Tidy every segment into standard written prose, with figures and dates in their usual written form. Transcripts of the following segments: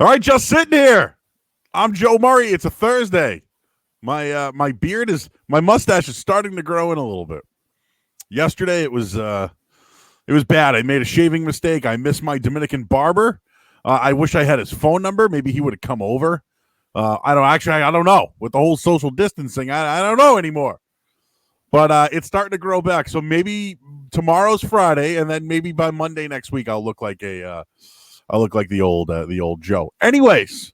All right, just sitting here. I'm Joe Murray. It's a Thursday. My my mustache is starting to grow in a little bit. Yesterday it was bad. I made a shaving mistake. I missed my Dominican barber. I wish I had his phone number. Maybe he would have come over. I don't know. With the whole social distancing, I don't know anymore. But it's starting to grow back. So maybe tomorrow's Friday, and then maybe by Monday next week I'll look like the old Joe. Anyways,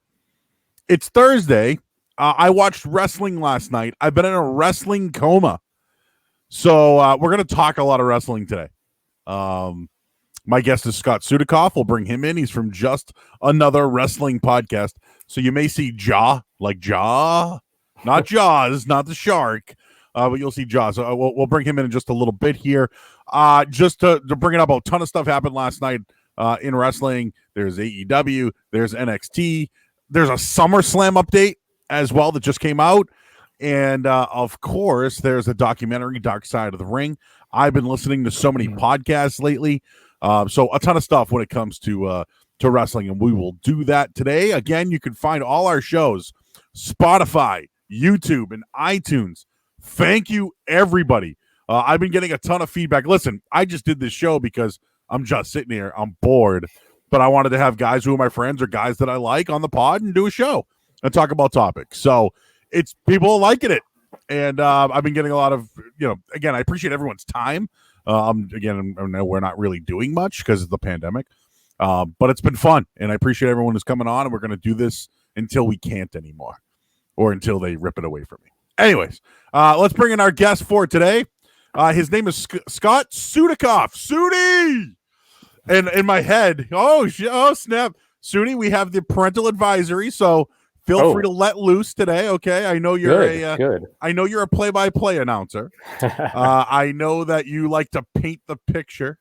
it's Thursday. I watched wrestling last night. I've been in a wrestling coma. So we're going to talk a lot of wrestling today. My guest is Scott Sudikoff. We'll bring him in. He's from Just Another Wrestling Podcast. So you may see Jaw, like Jaw, not Jaws, not the shark, but you'll see Jaw. So we'll bring him in just a little bit here. Just to bring it up, a ton of stuff happened last night in wrestling. There's AEW. There's NXT. There's a SummerSlam update as well that just came out. And, of course, there's a documentary, Dark Side of the Ring. I've been listening to so many podcasts lately. So a ton of stuff when it comes to wrestling, and we will do that today. Again, you can find all our shows, Spotify, YouTube, and iTunes. Thank you, everybody. I've been getting a ton of feedback. Listen, I just did this show because I'm just sitting here. I'm bored. But I wanted to have guys who are my friends or guys that I like on the pod and do a show and talk about topics. So it's people are liking it. And I've been getting a lot of, again, I appreciate everyone's time. Again, I know we're not really doing much because of the pandemic. But it's been fun. And I appreciate everyone who's coming on. And we're going to do this until we can't anymore or until they rip it away from me. Anyways, let's bring in our guest for today. His name is Scott Sudikoff. Sudi! And in my head, oh snap, Sudi, we have the parental advisory, so feel free to let loose today. Okay, I know you're good. I know you're a play-by-play announcer. I know that you like to paint the picture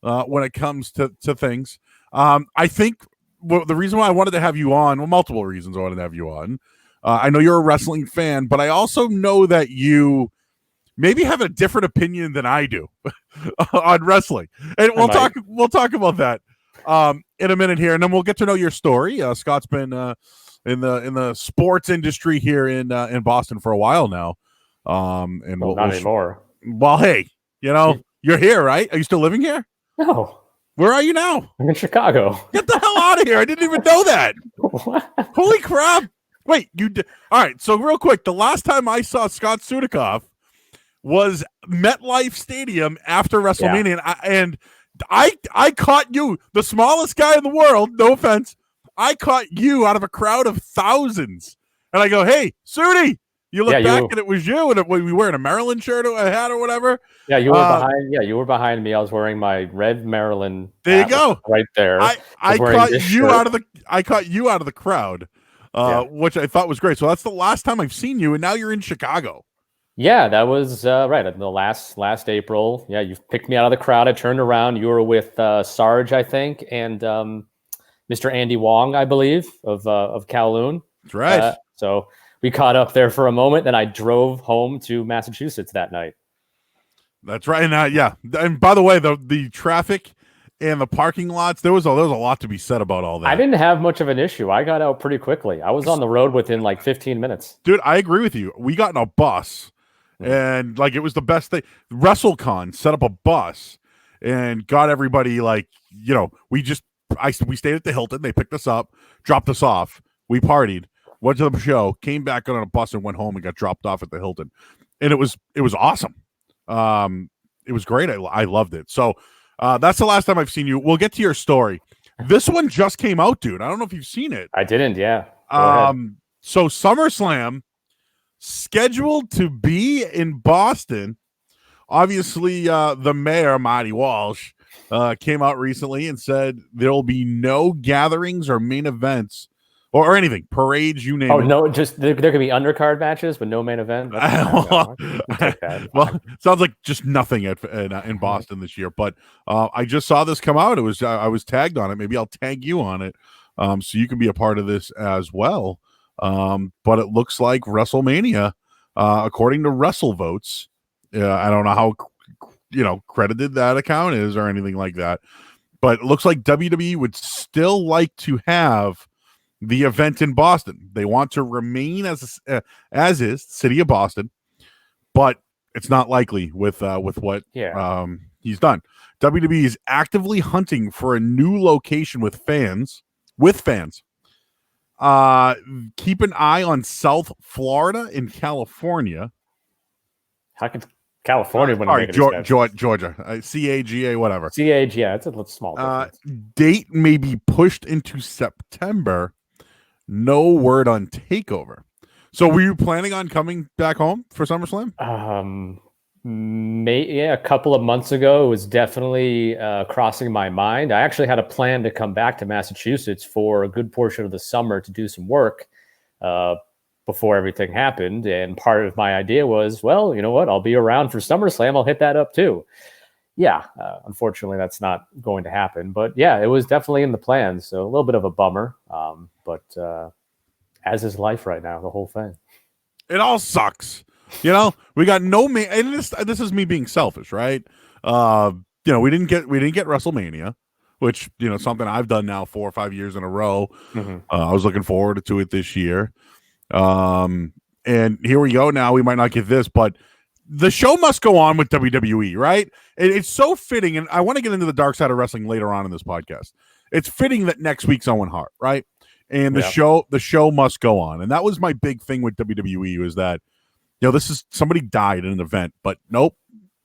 when it comes to things. I think the reason why I wanted to have you on, well, multiple reasons I wanted to have you on. I know you're a wrestling fan, but I also know that you maybe have a different opinion than I do on wrestling. And we'll talk about that in a minute here, and then we'll get to know your story. Scott's been in the sports industry here in Boston for a while now. And not anymore. Well, hey, you're here, right? Are you still living here? No. Where are you now? I'm in Chicago. Get the hell out of here. I didn't even know that. What? Holy crap. Wait, you did. All right, so real quick, the last time I saw Scott Sudikoff was MetLife Stadium after WrestleMania, and I caught you, the smallest guy in the world, no offense, I caught you out of a crowd of thousands, and I go, hey, Sudi, you look back and it was you, and we wearing a Maryland shirt or a hat or whatever. Yeah, you were behind. Yeah, you were behind me. I was wearing my red Maryland. There you go, right there. I caught you out of the crowd, which I thought was great. So that's the last time I've seen you, and now you're in Chicago. Yeah, that was right. The last April. Yeah, you picked me out of the crowd. I turned around. You were with Sarge, I think, and Mr. Andy Wong, I believe, of Kowloon. That's right. So we caught up there for a moment. Then I drove home to Massachusetts that night. That's right. And and by the way, the traffic and the parking lots, there was a lot to be said about all that. I didn't have much of an issue. I got out pretty quickly. I was on the road within like 15 minutes. Dude, I agree with you. We got in a bus. And it was the best thing. WrestleCon set up a bus and got everybody we stayed at the Hilton. They picked us up, dropped us off. We partied, went to the show, came back on a bus and went home and got dropped off at the Hilton. And it was awesome. It was great. I loved it. So that's the last time I've seen you. We'll get to your story. This one just came out, dude. I don't know if you've seen it. I didn't. Yeah. So SummerSlam scheduled to be in Boston. Obviously, the mayor, Marty Walsh, came out recently and said there will be no gatherings or main events or anything, parades, you name it. Oh, no, just there could be undercard matches, but no main event. Well, sounds like just nothing in Boston this year. But I just saw this come out. It was I was tagged on it. Maybe I'll tag you on it, so you can be a part of this as well. But it looks like WrestleMania, according to WrestleVotes, I don't know how credited that account is or anything like that, but it looks like WWE would still like to have the event in Boston. They want to remain as is city of Boston, but it's not likely with what he's done. WWE is actively hunting for a new location with fans. Keep an eye on South Florida and California. How could California Georgia, CAGA, whatever. CAGA, it's a small difference. Date may be pushed into September. No word on takeover. So were you planning on coming back home for SummerSlam? A couple of months ago, it was definitely crossing my mind. I actually had a plan to come back to Massachusetts for a good portion of the summer to do some work before everything happened. And part of my idea was, well, you know what? I'll be around for SummerSlam. I'll hit that up too. Yeah, unfortunately, that's not going to happen. But yeah, it was definitely in the plans. So a little bit of a bummer. But as is life right now, the whole thing. It all sucks. You know, we got no man, and this is me being selfish, right? You know, we didn't get WrestleMania, which, you know, something I've done now 4 or 5 years in a row. Mm-hmm. I was looking forward to it this year. And here we go. Now we might not get this, but the show must go on with WWE, right? It's so fitting, and I want to get into the dark side of wrestling later on in this podcast. It's fitting that next week's Owen Hart, right? And the show must go on. And that was my big thing with WWE, was that, you know, this is somebody died in an event, but nope,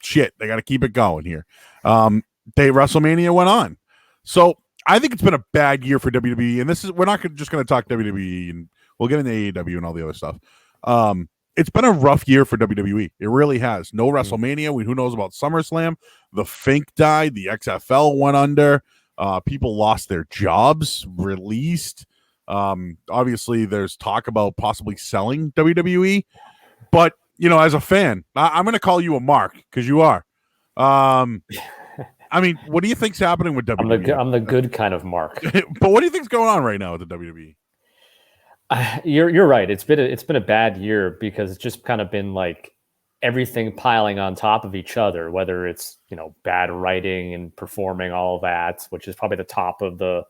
shit, they got to keep it going here. WrestleMania went on, so I think it's been a bad year for WWE. And we're not just going to talk WWE, and we'll get into AEW and all the other stuff. It's been a rough year for WWE. It really has. No WrestleMania. Who knows about SummerSlam? The Fink died. The XFL went under. People lost their jobs. Released. Obviously, there's talk about possibly selling WWE. But, you know, as a fan, I'm going to call you a mark, because you are. I mean, what do you think's happening with WWE? I'm the good kind of mark. But what do you think's going on right now with the WWE? You're right. It's been a bad year, because it's just kind of been like everything piling on top of each other, whether it's, you know, bad writing and performing, all of that, which is probably the top of the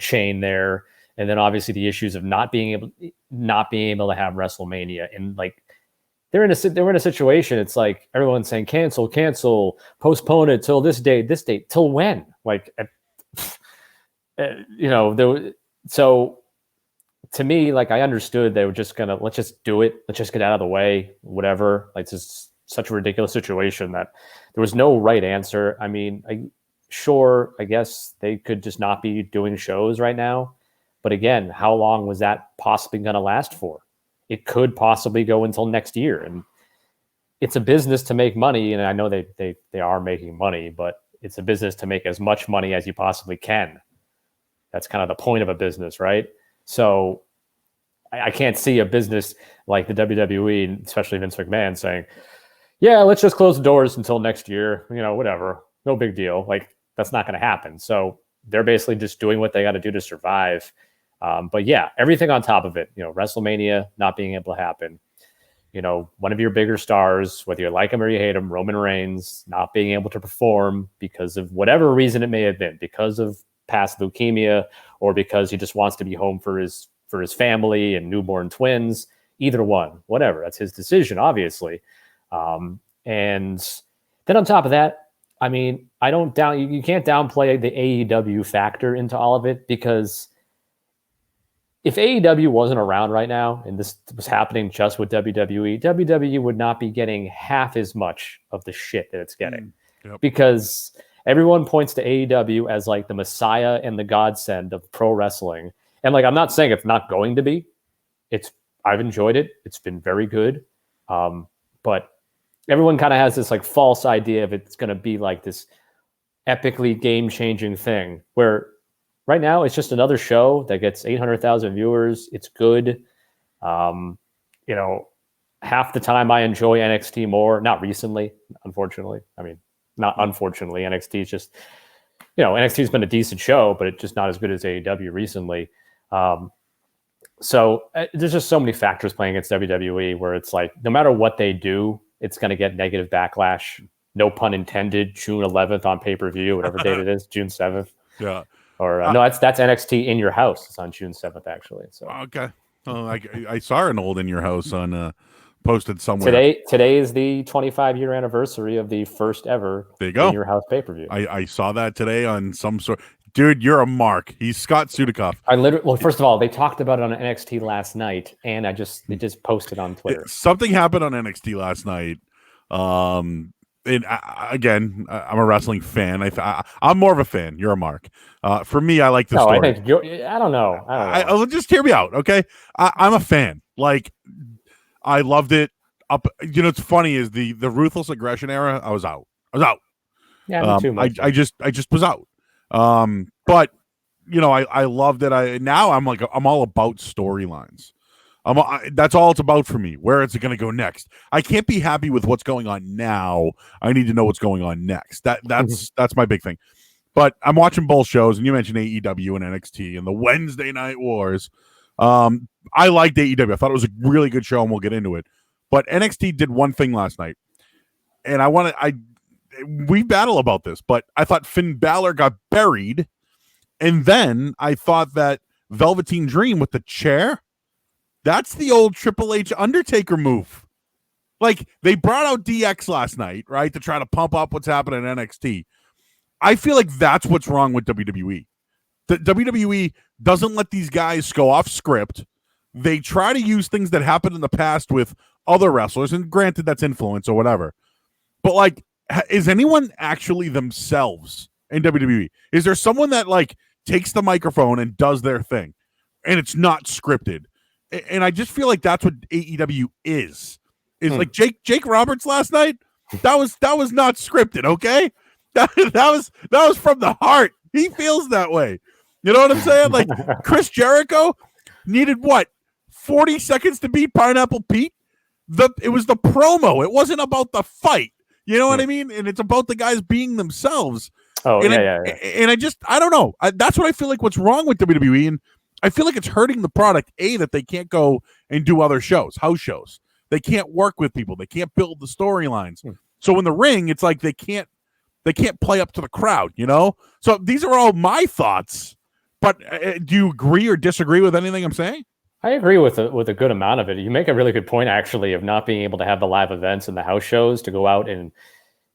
chain there. And then obviously the issues of not being able to have WrestleMania, and like they're in a situation. It's like everyone's saying cancel, postpone it till this date, till when? Like, you know, so to me, like, I understood they were just gonna, let's just do it, let's just get out of the way, whatever. Like, it's just such a ridiculous situation that there was no right answer. I mean, I guess they could just not be doing shows right now. But again, how long was that possibly going to last for? It could possibly go until next year. And it's a business to make money. And I know they are making money, but it's a business to make as much money as you possibly can. That's kind of the point of a business, right? So I can't see a business like the WWE, especially Vince McMahon, saying, yeah, let's just close the doors until next year. You know, whatever, no big deal. Like, that's not going to happen. So they're basically just doing what they got to do to survive. But yeah, everything on top of it, you know, WrestleMania not being able to happen, you know, one of your bigger stars, whether you like him or you hate him, Roman Reigns, not being able to perform because of whatever reason it may have been, because of past leukemia, or because he just wants to be home for his family and newborn twins, either one, whatever, that's his decision, obviously. And then on top of that, I mean, you can't downplay the AEW factor into all of it, because if AEW wasn't around right now and this was happening just with WWE would not be getting half as much of the shit that it's getting. Yep. Because everyone points to AEW as like the messiah and the godsend of pro wrestling. And like, I'm not saying it's not going to be. I've enjoyed it. It's been very good. But everyone kind of has this like false idea of it's going to be like this epically game-changing thing, where right now it's just another show that gets 800,000 viewers. It's good. You know, half the time I enjoy NXT more. Not recently, unfortunately. I mean, not unfortunately. NXT is just, you know, NXT's been a decent show, but it's just not as good as AEW recently. So there's just so many factors playing against WWE, where it's like, no matter what they do, it's going to get negative backlash. No pun intended. June 11th on pay-per-view, whatever date it is, June 7th. Yeah. Or no, that's NXT in your house. It's on June 7th, actually. So okay. Oh, I saw an old in your house on posted somewhere. Today is the 25-year anniversary of the first ever There you go. In Your House pay-per-view. I saw that today on some sort. Dude, you're a mark. He's Scott Sudikoff. Well, first of all, they talked about it on NXT last night, and they just posted on Twitter. Something happened on NXT last night. And again, I'm a wrestling fan. I'm more of a fan. You're a mark. For me, I like the story. I don't know. Just hear me out, okay? I'm a fan. Like, I loved it. It's funny is the ruthless aggression era. I was out. Yeah, me too. I just was out. But I loved it. I'm all about storylines. That's all it's about for me. Where is it going to go next? I can't be happy with what's going on now. I need to know what's going on next. That's my big thing. But I'm watching both shows, and you mentioned AEW and NXT and the Wednesday Night Wars. I liked AEW. I thought it was a really good show, and we'll get into it. But NXT did one thing last night, and we battle about this, but I thought Finn Balor got buried, and then I thought that Velveteen Dream with the chair, that's the old Triple H Undertaker move. Like, they brought out DX last night, right, to try to pump up what's happening in NXT. I feel like that's what's wrong with WWE. The WWE doesn't let these guys go off script. They try to use things that happened in the past with other wrestlers, and granted, that's influence or whatever. But, like, is anyone actually themselves in WWE? Is there someone that, like, takes the microphone and does their thing, and it's not scripted? And I just feel like that's what AEW is. Like Jake Roberts last night. That was not scripted. Okay, that was from the heart. He feels that way. You know what I'm saying? Like, Chris Jericho needed 40 seconds to beat Pineapple Pete. It was the promo. It wasn't about the fight. You know what I mean? And it's about the guys being themselves. Oh, and yeah. And I don't know. That's what I feel like what's wrong with WWE. And I feel like it's hurting the product, that they can't go and do other shows, house shows. They can't work with people. They can't build the storylines. So in the ring, it's like they can't play up to the crowd, So these are all my thoughts. But do you agree or disagree with anything I'm saying? I agree with a good amount of it. You make a really good point, actually, of not being able to have the live events and the house shows to go out and,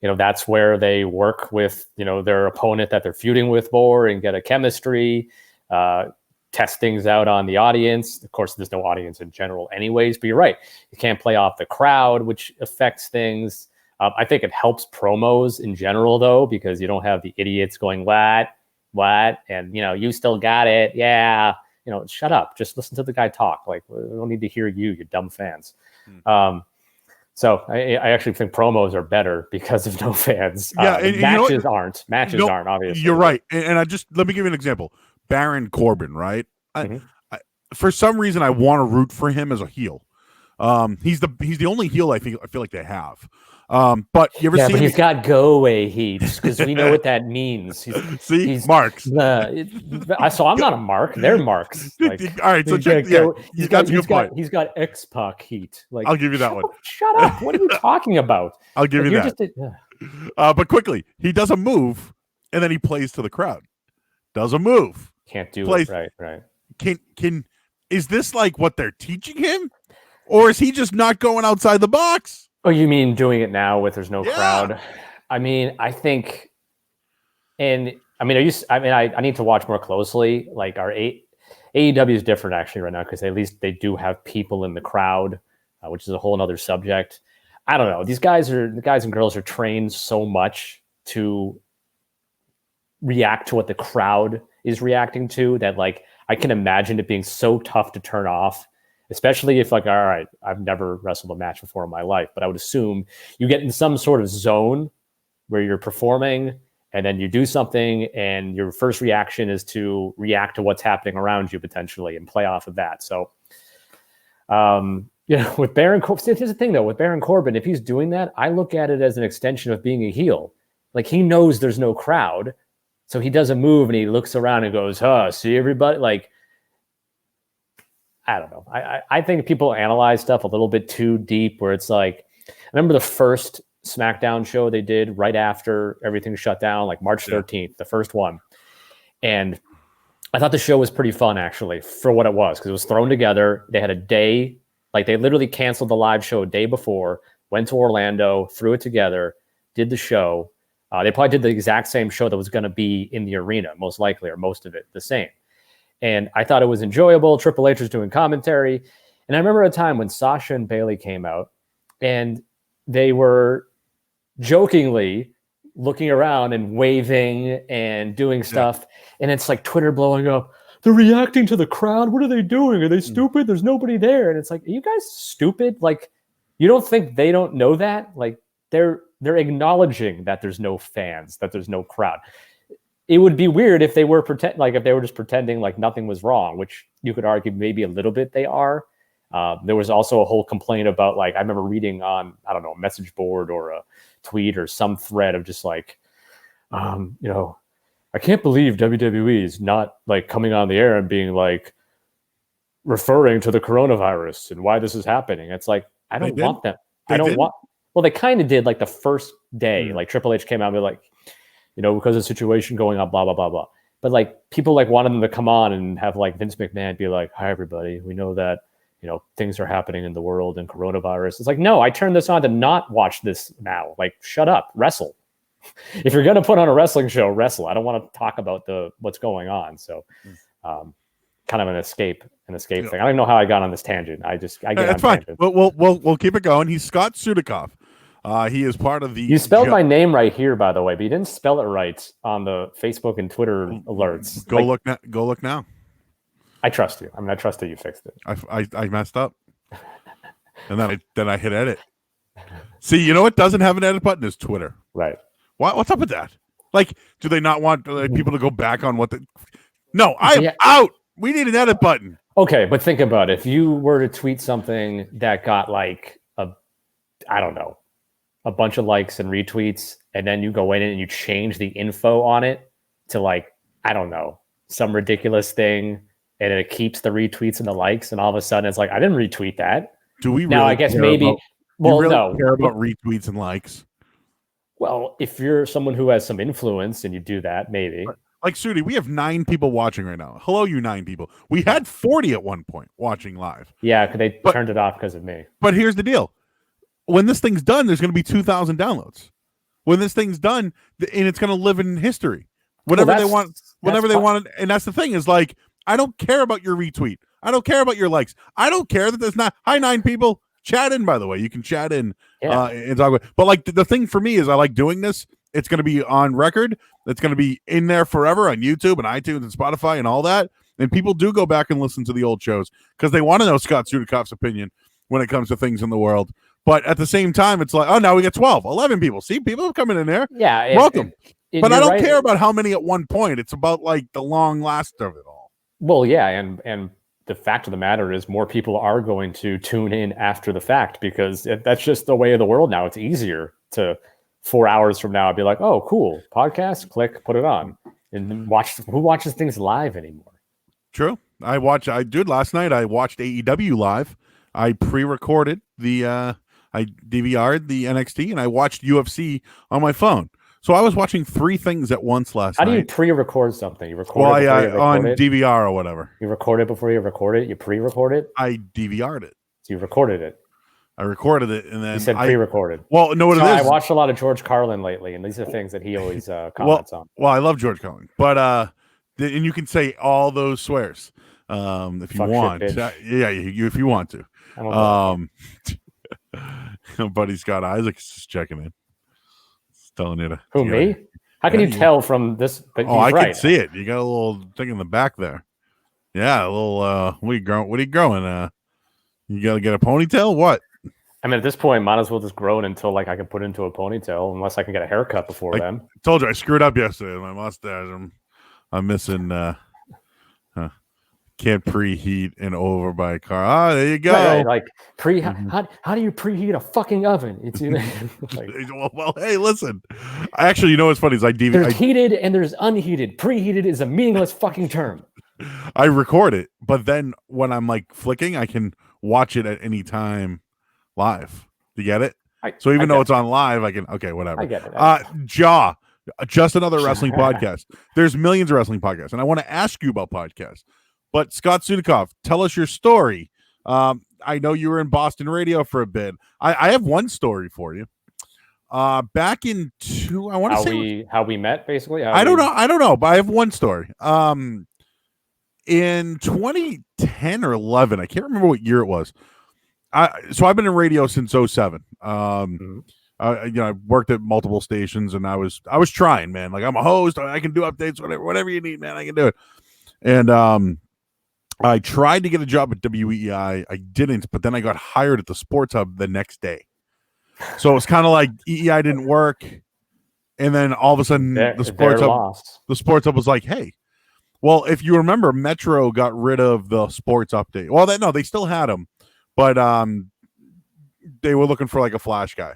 that's where they work with, their opponent that they're feuding with more and get a chemistry, test things out on the audience. Of course, there's no audience in general anyways, but you're right. You can't play off the crowd, which affects things. I think it helps promos in general, though, because you don't have the idiots going, what? And, you still got it. Yeah. Shut up. Just listen to the guy talk. Like, we don't need to hear you dumb fans. So I actually think promos are better because of no fans. Matches aren't. Obviously. You're right. And let me give you an example. Baron Corbin, right? For some reason, I want to root for him as a heel. He's the only heel I feel like they have. But you ever see? But he's got go away heat because we know what that means. He's marks. So I'm not a mark. They're marks. Like, all right. So he's got X-Pac heat. Like, I'll give you that one. Shut up. What are you talking about? I'll give you that. But quickly, he does a move, and then he plays to the crowd. Does a move. Can't do it. Right. Is this like what they're teaching him, or is he just not going outside the box? Oh, you mean doing it now with there's no crowd? I mean, I think, I need to watch more closely. Like, our AEW is different actually right now because at least they do have people in the crowd, which is a whole other subject. I don't know. The guys and girls are trained so much to react to what the crowd is reacting to that, like, I can imagine it being so tough to turn off. Especially if, like, all right, I've never wrestled a match before in my life, but I would assume you get in some sort of zone where you're performing and then you do something and your first reaction is to react to what's happening around you potentially and play off of that. So, with Baron Corbin, here's the thing though, with Baron Corbin, if he's doing that, I look at it as an extension of being a heel. Like, he knows there's no crowd. So he does a move and he looks around and goes, see everybody? Like, I don't know. I think people analyze stuff a little bit too deep where it's like, I remember the first SmackDown show they did right after everything shut down, like March 13th, the first one. And I thought the show was pretty fun, actually, for what it was, because it was thrown together. They had a day, like they literally canceled the live show a day before, went to Orlando, threw it together, did the show. They probably did the exact same show that was going to be in the arena, most likely, or most of it the same. And I thought it was enjoyable. Triple H was doing commentary. And I remember a time when Sasha and Bayley came out and they were jokingly looking around and waving and doing stuff. And it's like Twitter blowing up. They're reacting to the crowd. What are they doing? Are they stupid? There's nobody there. And it's like, are you guys stupid? Like, you don't think they don't know that? Like, they're acknowledging that there's no fans, that there's no crowd. It would be weird if they were if they were just pretending like nothing was wrong, which you could argue maybe a little bit they are. There was also a whole complaint about, like, I remember reading on, I don't know, a message board or a tweet or some thread of just like, I can't believe WWE is not like coming on the air and being like referring to the coronavirus and why this is happening. It's like, I don't want them. Well, they kind of did like the first day, like Triple H came out and be like, because of the situation going on, blah, blah, blah, blah. But like people like wanted them to come on and have like Vince McMahon be like, hi, everybody. We know that, things are happening in the world and coronavirus. It's like, no, I turned this on to not watch this now. Like, shut up, wrestle. If you're going to put on a wrestling show, wrestle. I don't want to talk about what's going on. So kind of an escape thing. I don't even know how I got on this tangent. I get that's fine. We'll keep it going. He's Scott Sudikoff. He is part of the. You spelled my name right here, by the way, but you didn't spell it right on the Facebook and Twitter alerts. Go look now. I trust you. I mean, I trust that you fixed it. I messed up, and then I hit edit. See, you know what doesn't have an edit button is Twitter. Right. What's up with that? Like, do they not want people to go back on what the? No, I'm out. We need an edit button. Okay, but think about it. If you were to tweet something that got like a bunch of likes and retweets, and then you go in and you change the info on it to like, I don't know, some ridiculous thing, and it keeps the retweets and the likes, and all of a sudden it's like, I didn't retweet that. Do we now? Really I guess maybe. No. Care about retweets and likes. Well, if you're someone who has some influence and you do that, maybe. Like Sudi, we have 9 people watching right now. Hello, you 9 people. We had 40 at one point watching live. Yeah, they turned it off because of me. But here's the deal. When this thing's done, there's going to be 2,000 downloads. When this thing's done, and it's going to live in history. Whenever they want it. And that's the thing is like, I don't care about your retweet. I don't care about your likes. I don't care that there's not. Hi, 9 people. Chat in, by the way. You can chat in and talk about. But like the thing for me is I like doing this. It's going to be on record. It's going to be in there forever on YouTube and iTunes and Spotify and all that. And people do go back and listen to the old shows because they want to know Scott Sudikoff's opinion when it comes to things in the world. But at the same time, it's like, oh, now we get 12, 11 people. See, people are coming in there. Yeah. Welcome. But I don't care about how many at one point. It's about like the long last of it all. Well, yeah. And the fact of the matter is more people are going to tune in after the fact because that's just the way of the world now. It's easier to 4 hours from now, I'd be like, oh, cool. Podcast, click, put it on. And watch. Who watches things live anymore? True. Last night I watched AEW live. I pre-recorded I DVR'd the NXT and I watched UFC on my phone. So I was watching 3 things at once last night. How do you pre-record something? You record it on DVR or whatever. You record it before you record it? You pre-record it? I DVR'd it. So you recorded it? I recorded it and then you said pre-recorded. Well, no, what it is. I watched a lot of George Carlin lately, and these are things that he always comments on. Well, I love George Carlin, but and you can say all those swears if you want. If you want to. Buddy Scott Isaac is just checking in. He's telling you to. Who, me? How can you tell from this? But I can see it. You got a little thing in the back there. Yeah, a little. What are you growing? You got to get a ponytail? What? I mean, at this point, might as well just grow it until like I can put it into a ponytail, unless I can get a haircut before then. I told you I screwed up yesterday with my mustache. I'm missing. Can't preheat and over by a car. Ah, there you go. Right, like how do you preheat a fucking oven? It's like, well, hey, listen. Actually, you know what's funny is there's heated and there's unheated. Preheated is a meaningless fucking term. I record it, but then when I'm like flicking, I can watch it at any time live. You get it? So even though it's on live, I can. Okay, whatever. I get it. Jaw. Just another wrestling podcast. There's millions of wrestling podcasts, and I want to ask you about podcasts. But Scott Sudikoff, tell us your story. I know you were in Boston radio for a bit. I have one story for you. Back in I want to say how we met, basically. I don't know, but I have one story. In 2010 or 11, I can't remember what year it was. So I've been in radio since 07. I worked at multiple stations, and I was trying, man. Like, I'm a host, I can do updates, whatever you need, man, I can do it. And I tried to get a job at WEEI. I didn't, but then I got hired at the Sports Hub the next day. So it's kind of like EEI didn't work, and then all of a sudden the Sports Hub was like, "Hey, well, if you remember, Metro got rid of the sports update. Well, they still had them, but they were looking for like a flash guy,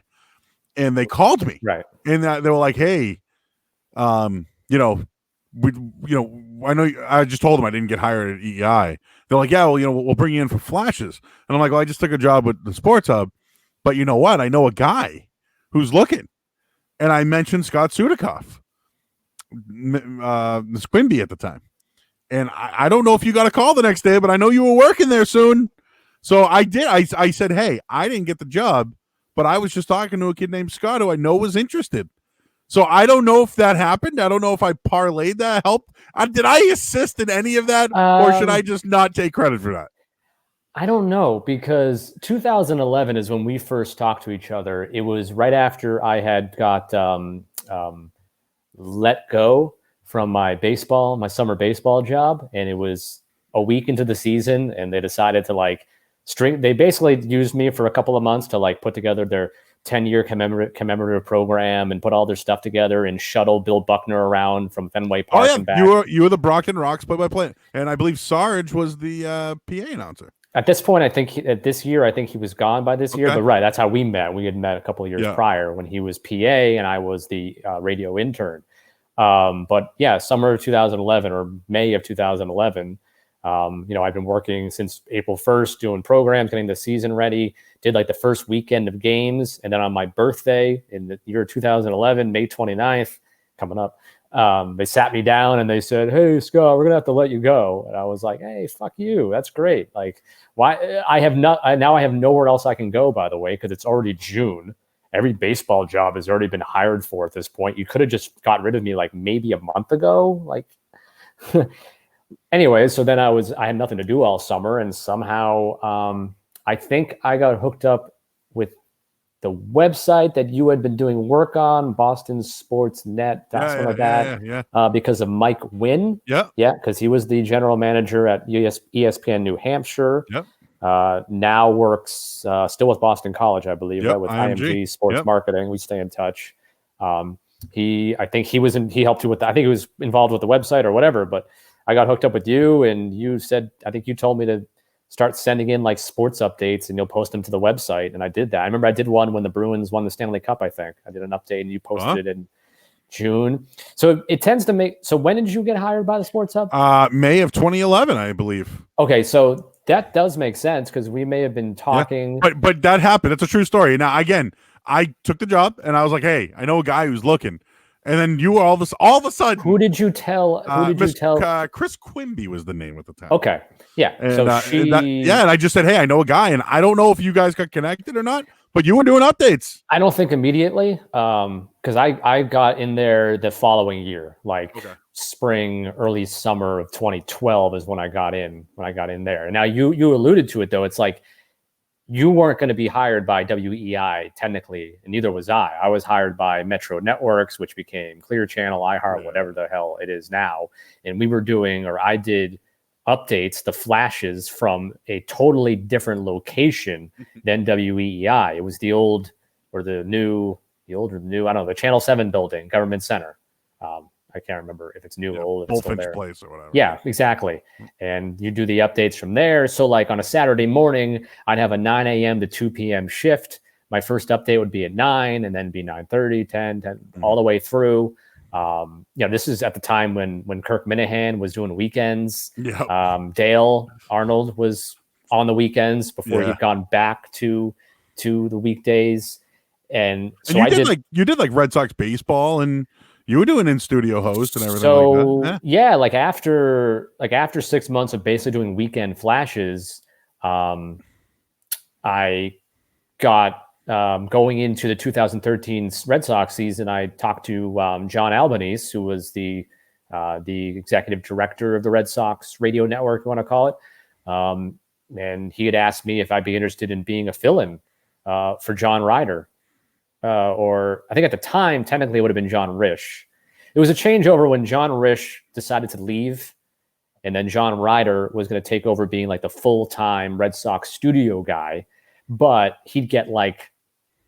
and they called me, right? And they were like, "Hey, I know I just told them I didn't get hired at EEI. They're like, yeah, well, we'll bring you in for flashes." And I'm like, well, I just took a job with the Sports Hub. But you know what? I know a guy who's looking. And I mentioned Scott Sudikoff, Miss Quimby at the time. And I don't know if you got a call the next day, but I know you were working there soon. So I did. I said, hey, I didn't get the job, but I was just talking to a kid named Scott who I know was interested. So I don't know if that happened. I don't know if I parlayed that help. Did I assist in any of that? Or should I just not take credit for that? I don't know, because 2011 is when we first talked to each other. It was right after I had got let go from my summer baseball job. And it was a week into the season, and they decided to they basically used me for a couple of months to put together their 10-year commemorative program and put all their stuff together and shuttle Bill Buckner around from Fenway Park and back. You were the Brockton Rocks play-by-play, and I believe Sarge was the PA announcer. At this point, I think he was gone by this year. But right, that's how we met. We had met a couple of years prior when he was PA and I was the radio intern. But yeah, summer of 2011 or May of 2011. I've been working since April 1st, doing programs, getting the season ready. Did the first weekend of games, and then on my birthday in the year 2011, May 29th, coming up. They sat me down and they said, "Hey, Scott, we're gonna have to let you go." And I was like, "Hey, fuck you. That's great. Why? I have nowhere else I can go, by the way, because it's already June. Every baseball job has already been hired for at this point. You could have just got rid of me maybe a month ago." Anyway, so then I had nothing to do all summer, and somehow I think I got hooked up with the website that you had been doing work on, Boston Sports Net, because of Mike Wynn. Yeah. Yeah, because he was the general manager at ESPN New Hampshire. Yep. Now works still with Boston College, I believe, right, with IMG Sports Marketing. We stay in touch. He helped you with that. I think he was involved with the website or whatever, but I got hooked up with you, and you said, I think you told me to start sending in sports updates and you'll post them to the website. And I did that. I remember I did one when the Bruins won the Stanley Cup, I think. I did an update and you posted it in June. So it tends to so when did you get hired by the Sports Hub? May of 2011, I believe. Okay, so that does make sense because we may have been talking. Yeah, but that happened. It's a true story. Now, again, I took the job and I was like, hey, I know a guy who's looking. And then you all of a sudden. Who did you tell? Chris Quimby was the name at the time. Okay, yeah. And, so and I just said, hey, I know a guy, and I don't know if you guys got connected or not, but you were doing updates. I don't think immediately, because I got in there the following year, spring, early summer of 2012 is when I got in. There. Now you alluded to it though. It's you weren't going to be hired by WEI technically, and neither was I. I was hired by Metro Networks, which became Clear Channel, iHeart, whatever the hell it is now. And I did updates, the flashes from a totally different location than WEI. It was the old or the new, I don't know, the Channel 7 building, Government Center. I can't remember if it's new or old. Bullfinch Place or whatever. Yeah, exactly. And you do the updates from there. So on a Saturday morning, I'd have a 9 a.m. to 2 p.m. shift. My first update would be at 9 and then be 9:30, 10, all the way through. This is at the time when Kirk Minahan was doing weekends. Yep. Dale Arnold was on the weekends before he'd gone back to the weekdays. And so you did Red Sox baseball and You were doing in studio host and everything So like that. yeah, after 6 months of basically doing weekend flashes, I got going into the 2013 Red Sox season. I talked to John Albanese, who was the executive director of the Red Sox radio network, you want to call it. And he had asked me if I'd be interested in being a fill-in for John Ryder. Or I think at the time, technically it would have been John Risch. It was a changeover when John Risch decided to leave, and then John Ryder was going to take over being like the full-time Red Sox studio guy, but he'd get like,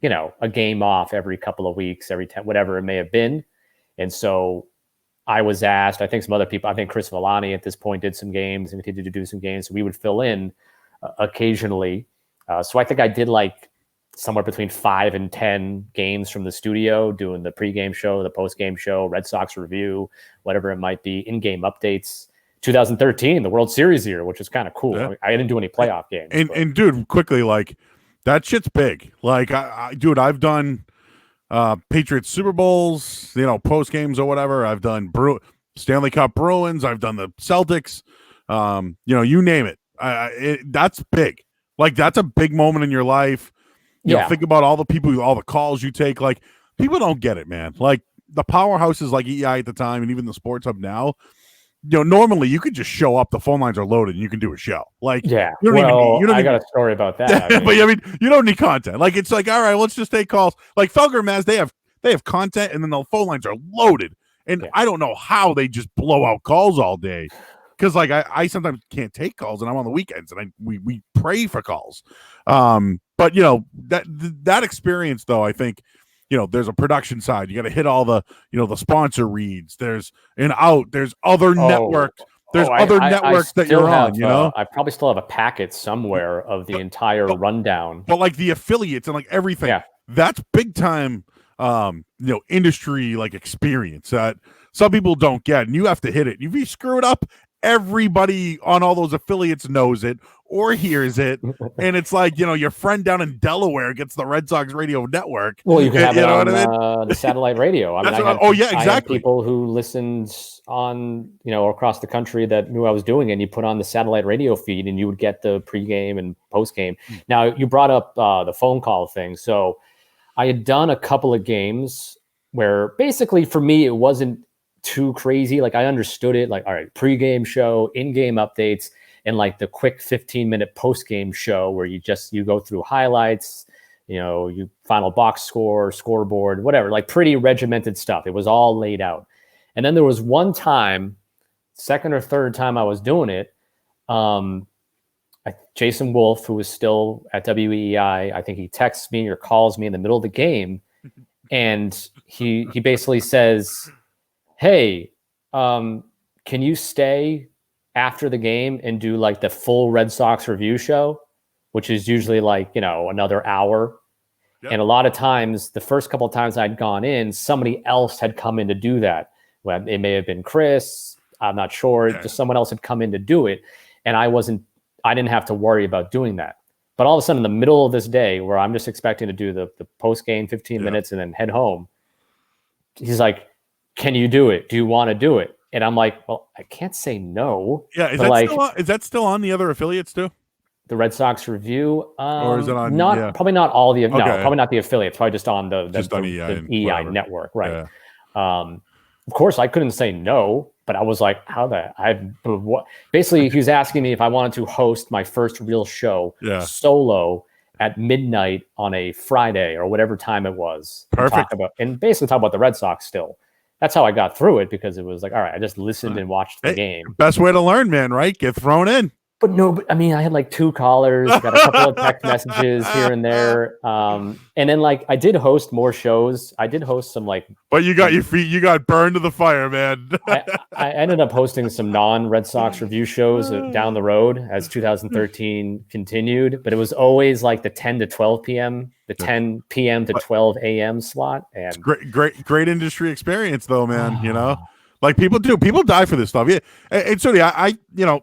a game off every couple of weeks, every 10, whatever it may have been. And so I was asked, I think some other people, I think Chris Villani at this point did some games and continued to do some games. So we would fill in occasionally. So I think I did like somewhere between 5 and 10 games from the studio, doing the pregame show, the postgame show, Red Sox review, whatever it might be, in-game updates. 2013, the World Series year, which is kind of cool. Yeah. I didn't do any playoff games. And dude, quickly, like that shit's big. Like dude, I've done Patriots Super Bowls, post games or whatever. I've done Stanley Cup Bruins. I've done the Celtics. You name it. That's big. Like that's a big moment in your life. You know, think about all the people, all the calls you take. Like people don't get it, man. Like the powerhouses like EI at the time, and even the Sports Hub now. Normally you could just show up. The phone lines are loaded, and you can do a show. Like, I got a story about that. But you don't need content. Like, it's like, all right, let's just take calls. Like Felger and Maz, they have content, and then the phone lines are loaded. And I don't know how they just blow out calls all day. Because like I sometimes can't take calls, and I'm on the weekends, and we pray for calls. But that experience though, I think. There's a production side. You got to hit all the, the sponsor reads. There's an out. There's other networks. There's other networks that you're on. I probably still have a packet somewhere of the entire rundown. But like the affiliates and like everything, that's big time. Industry like experience that some people don't get, and you have to hit it. If you screw it up, everybody on all those affiliates knows it or hears it, and it's like your friend down in Delaware gets the Red Sox radio network. Well, you can have it on the satellite radio. Exactly. I had people who listened on across the country that knew I was doing it, and you put on the satellite radio feed, and you would get the pregame and postgame. Now you brought up the phone call thing, so I had done a couple of games where basically for me it wasn't too crazy. Like I understood it. Like, all right, pregame show, in-game updates, and like the quick 15-minute post-game show where you go through highlights, you final box score, scoreboard, whatever, like pretty regimented stuff. It was all laid out. And then there was one time, second or third time I was doing it, Jason Wolf, who was still at WEEI, I think he texts me or calls me in the middle of the game, and he basically says, hey, can you stay after the game and do like the full Red Sox review show, which is usually like, another hour. Yep. And a lot of times, the first couple of times I'd gone in, somebody else had come in to do that. Well, it may have been Chris. I'm not sure. Yeah. Just someone else had come in to do it. And I didn't have to worry about doing that. But all of a sudden, in the middle of this day where I'm just expecting to do the post-game 15 minutes and then head home, he's like, can you do it? Do you want to do it? And I'm like, well, I can't say no. Yeah, is that still on the other affiliates too? The Red Sox review, or is it on? Probably not all the probably not the affiliates. Probably just on the EI network, right? Yeah. Of course, I couldn't say no, but I was like, basically, he was asking me if I wanted to host my first real show solo at midnight on a Friday or whatever time it was. Perfect. And basically talk about the Red Sox still. That's how I got through it, because it was like, all right, I just listened and watched the game. Best way to learn, man, right? Get thrown in. But I mean, I had like 2 callers, got a couple of text messages here and there. And then like I did host more shows. I did host some like. But you got burned to the fire, man. I ended up hosting some non-Red Sox review shows down the road as 2013 continued. But it was always like the 10 to 12 p.m., the 10 p.m. to 12 a.m. slot. And it's great industry experience, though, man. Like people die for this stuff. Yeah. And so I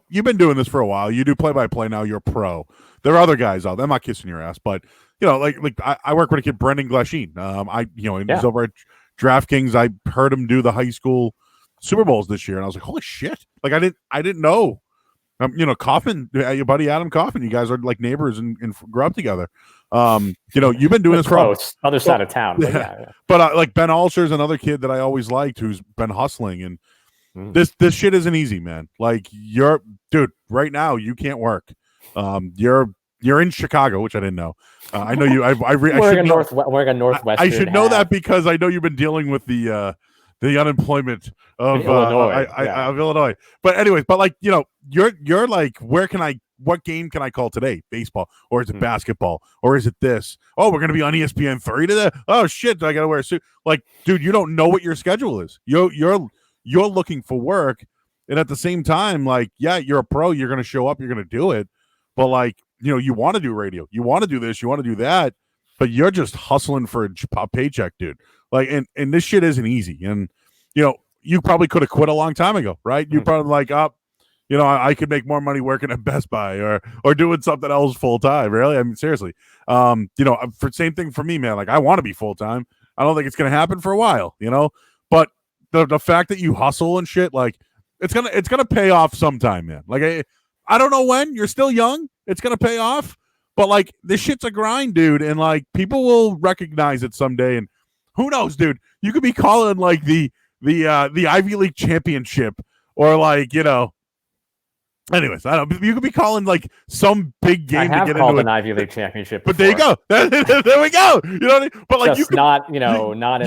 you've been doing this for a while. You do play-by-play now. You're a pro. There are other guys out there. I'm not kissing your ass, but like I work with a kid, Brendan Glasheen. He's over at DraftKings. I heard him do the high school Super Bowls this year, and I was like, holy shit! Like I didn't know. Coffin, your buddy Adam Coffin, you guys are like neighbors and grew up together. You've been doing this close, other side of town. But yeah. But like Ben Alsher's another kid that I always liked who's been hustling, and this shit isn't easy, man. Like dude, right now you can't work. You're in Chicago, which I didn't know. I know you. We're in Northwest. I should know that because I know you've been dealing with the unemployment of Illinois. But anyways, you're like, what game can I call today? Baseball, or is it basketball, or is it this? Oh, we're gonna be on ESPN3 today. Oh shit, I gotta wear a suit. Like, dude, you don't know what your schedule is. You're looking for work, and at the same time, like, yeah, you're a pro. You're gonna show up. You're gonna do it. But like, you want to do radio. You want to do this. You want to do that. But you're just hustling for a paycheck, dude. Like, and this shit isn't easy. And, you probably could have quit a long time ago, right? You probably like, I could make more money working at Best Buy or doing something else full time. Really? I mean, seriously. For same thing for me, man. Like, I want to be full time. I don't think it's going to happen for a while, but the fact that you hustle and shit, like, it's going to pay off sometime, man. Like, I don't know when. You're still young. It's going to pay off. But, like, this shit's a grind, dude. And, like, people will recognize it someday. And who knows, dude? You could be calling, like, the Ivy League championship or, like, anyways, I don't. You could be calling, like, some big game I have to get called into an Ivy League championship But before. there you go. There we go. You know what I mean? But, like, just you could, not in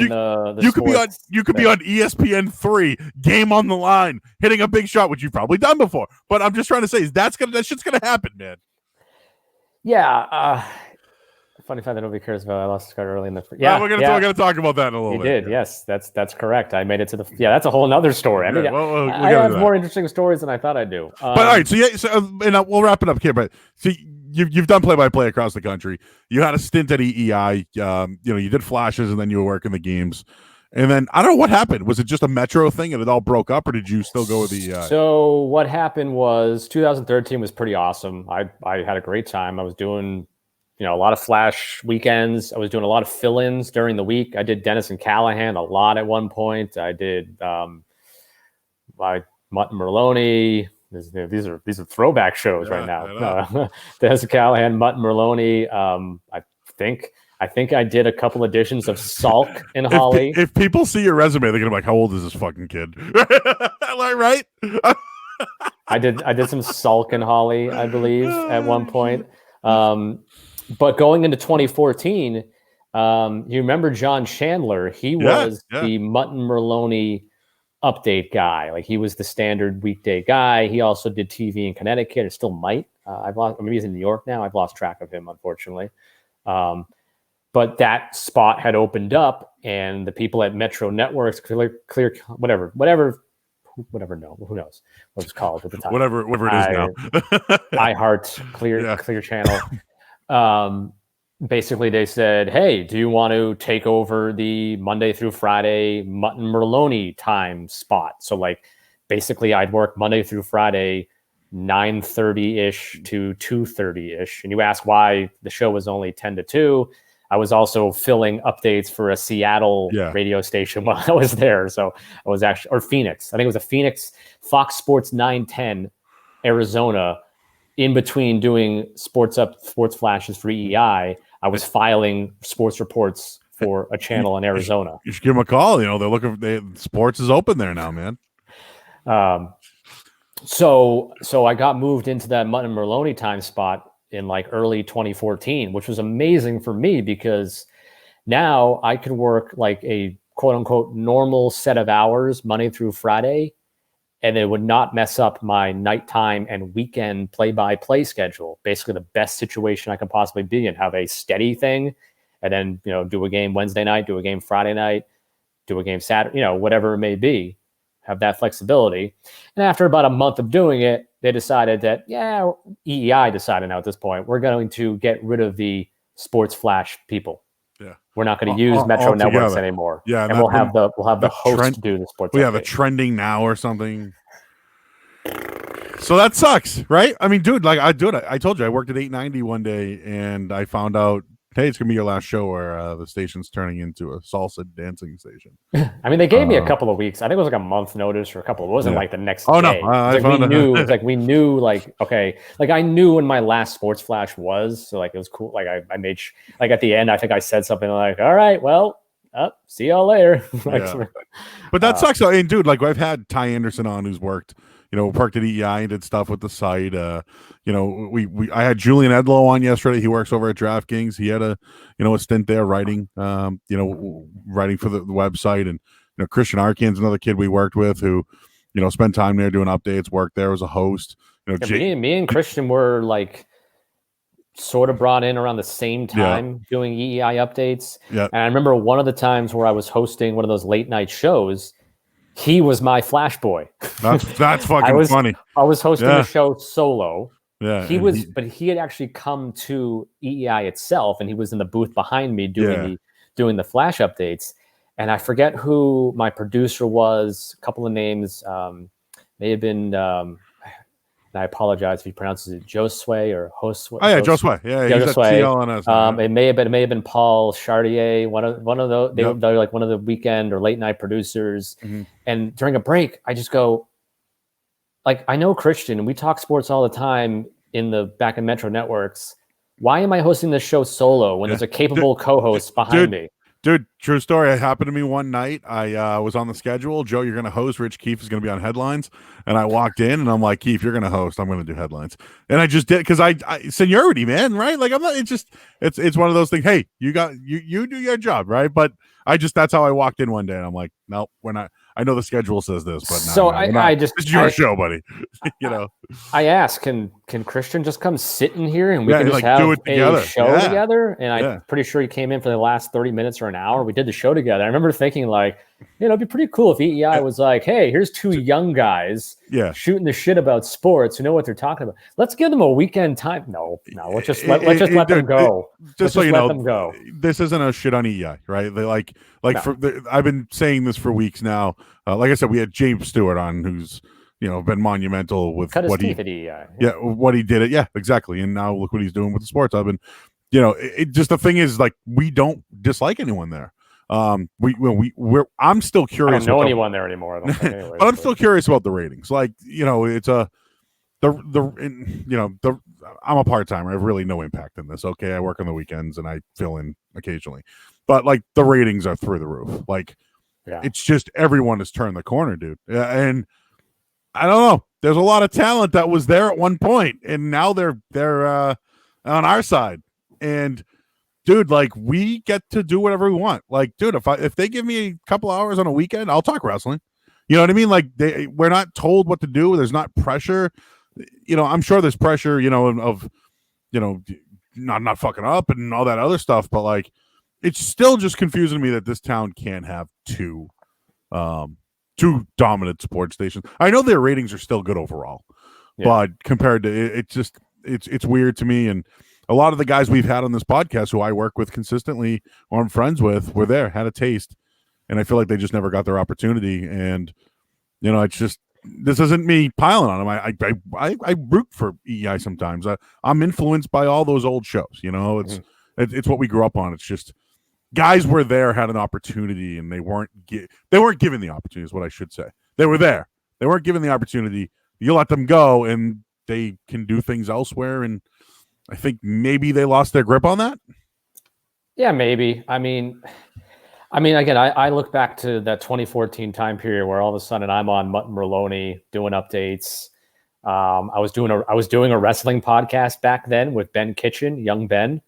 the you could be on ESPN3, game on the line, hitting a big shot, which you've probably done before. But I'm just trying to say, that shit's gonna happen, man. Yeah. Funny fact that nobody cares about. I lost Scott early in the. Yeah, we're gonna talk about that in a little bit. You did, yes. That's correct. I made it to the. Yeah, that's a whole nother story. I mean, I have more interesting stories than I thought I do. But all right, and we'll wrap it up here. But see, you've done play-by-play across the country. You had a stint at EEI. You did flashes, and then you were working the games. And then I don't know what happened. Was it just a Metro thing, and it all broke up, or did you still go with the? So what happened was 2013 was pretty awesome. I had a great time. I was doing. A lot of flash weekends. I was doing a lot of fill-ins during the week. I did Dennis and Callahan a lot at one point. I did Mutt and Merlone. These are throwback shows right now. Dennis and Callahan, Mutt and Merlone. I think I did a couple editions of Salk and Holly. If people see your resume, they're gonna be like, "How old is this fucking kid?" Right? I did some Salk and Holly, I believe, at one point. But going into 2014, you remember John Chandler? He was the Mutt and Merlone update guy. Like, he was the standard weekday guy. He also did TV in Connecticut, or still might. Maybe he's in New York now. I've lost track of him, unfortunately. But that spot had opened up, and the people at Metro Networks, clear, whatever. No, who knows what it's called at the time? Whatever it is now. iHeart, Clear Channel. Basically, they said, "Hey, do you want to take over the Monday through Friday Mutt and Merlone time spot?" So, like, basically, I'd work Monday through Friday, 9:30-ish to 2:30-ish. And you ask why the show was only 10 to 2. I was also filling updates for a Seattle radio station while I was there. So I was actually, or Phoenix. I think it was a Phoenix, Fox Sports 910, Arizona. In between doing sports flashes for EEI, I was filing sports reports for a channel in Arizona. You should give them a call. They're looking. Sports is open there now, man. So I got moved into that Mutt and Merlone time spot in like early 2014, which was amazing for me because now I could work like a quote unquote normal set of hours Monday through Friday, and it would not mess up my nighttime and weekend play-by-play schedule. Basically the best situation I can possibly be in, have a steady thing, and then, do a game Wednesday night, do a game Friday night, do a game Saturday, whatever it may be, have that flexibility. And after about a month of doing it, they decided that, EEI decided now at this point, we're going to get rid of the sports flash people. Yeah, we're not going to use Metro Networks anymore. Yeah, and we'll have the host do the sports. We have a trending now or something. So that sucks, right? I mean, dude, like I told you, I worked at 890 one day, and I found out hey, it's gonna be your last show where the station's turning into a salsa dancing station. I mean, they gave me a couple of weeks. I think it was like a month notice or a couple. It wasn't like the next Oh day. no, It was like we knew like okay, like I knew when my last sports flash was. So like it was cool. Like I made like at the end, I think I said something like, "All right, well, see y'all later." But that sucks. And dude, like I've had Ty Anderson on, who's worked at EEI and did stuff with the site. I had Julian Edlow on yesterday. He works over at DraftKings. He had a stint there writing, writing for the website. And, Christian Arcan's another kid we worked with who, spent time there doing updates, worked there as a host. Me and Christian were like sort of brought in around the same time doing EEI updates. Yeah. And I remember one of the times where I was hosting one of those late night shows, he was my flash boy. That's fucking funny. I was hosting the show solo. Yeah. But he had actually come to EEI itself, and he was in the booth behind me doing the flash updates. And I forget who my producer was. A couple of names may have been. And I apologize if he pronounces it Josue or Josue. Oh yeah, Josue. Yeah, he's at CLNS. It may have been Paul Chartier, one of those. They were like one of the weekend or late night producers. Mm-hmm. And during a break, I just go, like, I know Christian, and we talk sports all the time in the back in Metro Networks. Why am I hosting this show solo when there's a capable co-host behind me? Dude, true story. It happened to me one night. I was on the schedule. Joe, you're going to host. Rich Keefe is going to be on headlines. And I walked in and I'm like, Keefe, you're going to host. I'm going to do headlines. And I just did because I seniority, man, right? Like I'm not. It's one of those things. Hey, you do your job, right? But that's how I walked in one day and I'm like, no, we're not. I know the schedule says this, but this is your show, buddy. I asked, can Christian just come sit in here and we can just have a show together? And I'm pretty sure he came in for the last 30 minutes or an hour. We did the show together. I remember thinking like, it'd be pretty cool if EEI was like, hey, here's two young guys shooting the shit about sports who know what they're talking about. Let's give them a weekend time. No, let's just let them go. Just so you know, this isn't a shit on EEI, right? They I've been saying this for weeks now. Like I said, we had James Stewart on, who's been monumental with what he did at EEI. What he did. Yeah, exactly. And now look what he's doing with the sports hub. And just the thing is, like, we don't dislike anyone there. I'm still curious. I don't know anyone there anymore. I don't think anyways, but I'm still curious about the ratings. Like, it's I'm a part-timer. I have really no impact in this. Okay, I work on the weekends and I fill in occasionally, but like the ratings are through the roof. Like, it's just everyone has turned the corner, dude. And I don't know. There's a lot of talent that was there at one point, and now they're on our side. And dude, like, we get to do whatever we want. Like, dude, if they give me a couple hours on a weekend, I'll talk wrestling. You know what I mean? Like, we're not told what to do. There's not pressure. I'm sure there's pressure, of not fucking up and all that other stuff. But like, it's still just confusing to me that this town can't have two dominant sports stations. I know their ratings are still good overall, but compared to it's weird to me. And a lot of the guys we've had on this podcast who I work with consistently or I'm friends with were there, had a taste, and I feel like they just never got their opportunity. And it's just, this isn't me piling on them. I root for EEI sometimes. I'm influenced by all those old shows. It's what we grew up on. It's just guys were there, had an opportunity, and they weren't given the opportunity. Is what I should say. They were there. They weren't given the opportunity. You let them go, and they can do things elsewhere. And I think maybe they lost their grip on that. Yeah, maybe. I mean, again, I look back to that 2014 time period where all of a sudden I'm on Mutt and Merloni doing updates. I was doing a wrestling podcast back then with Ben Kitchen, young Ben.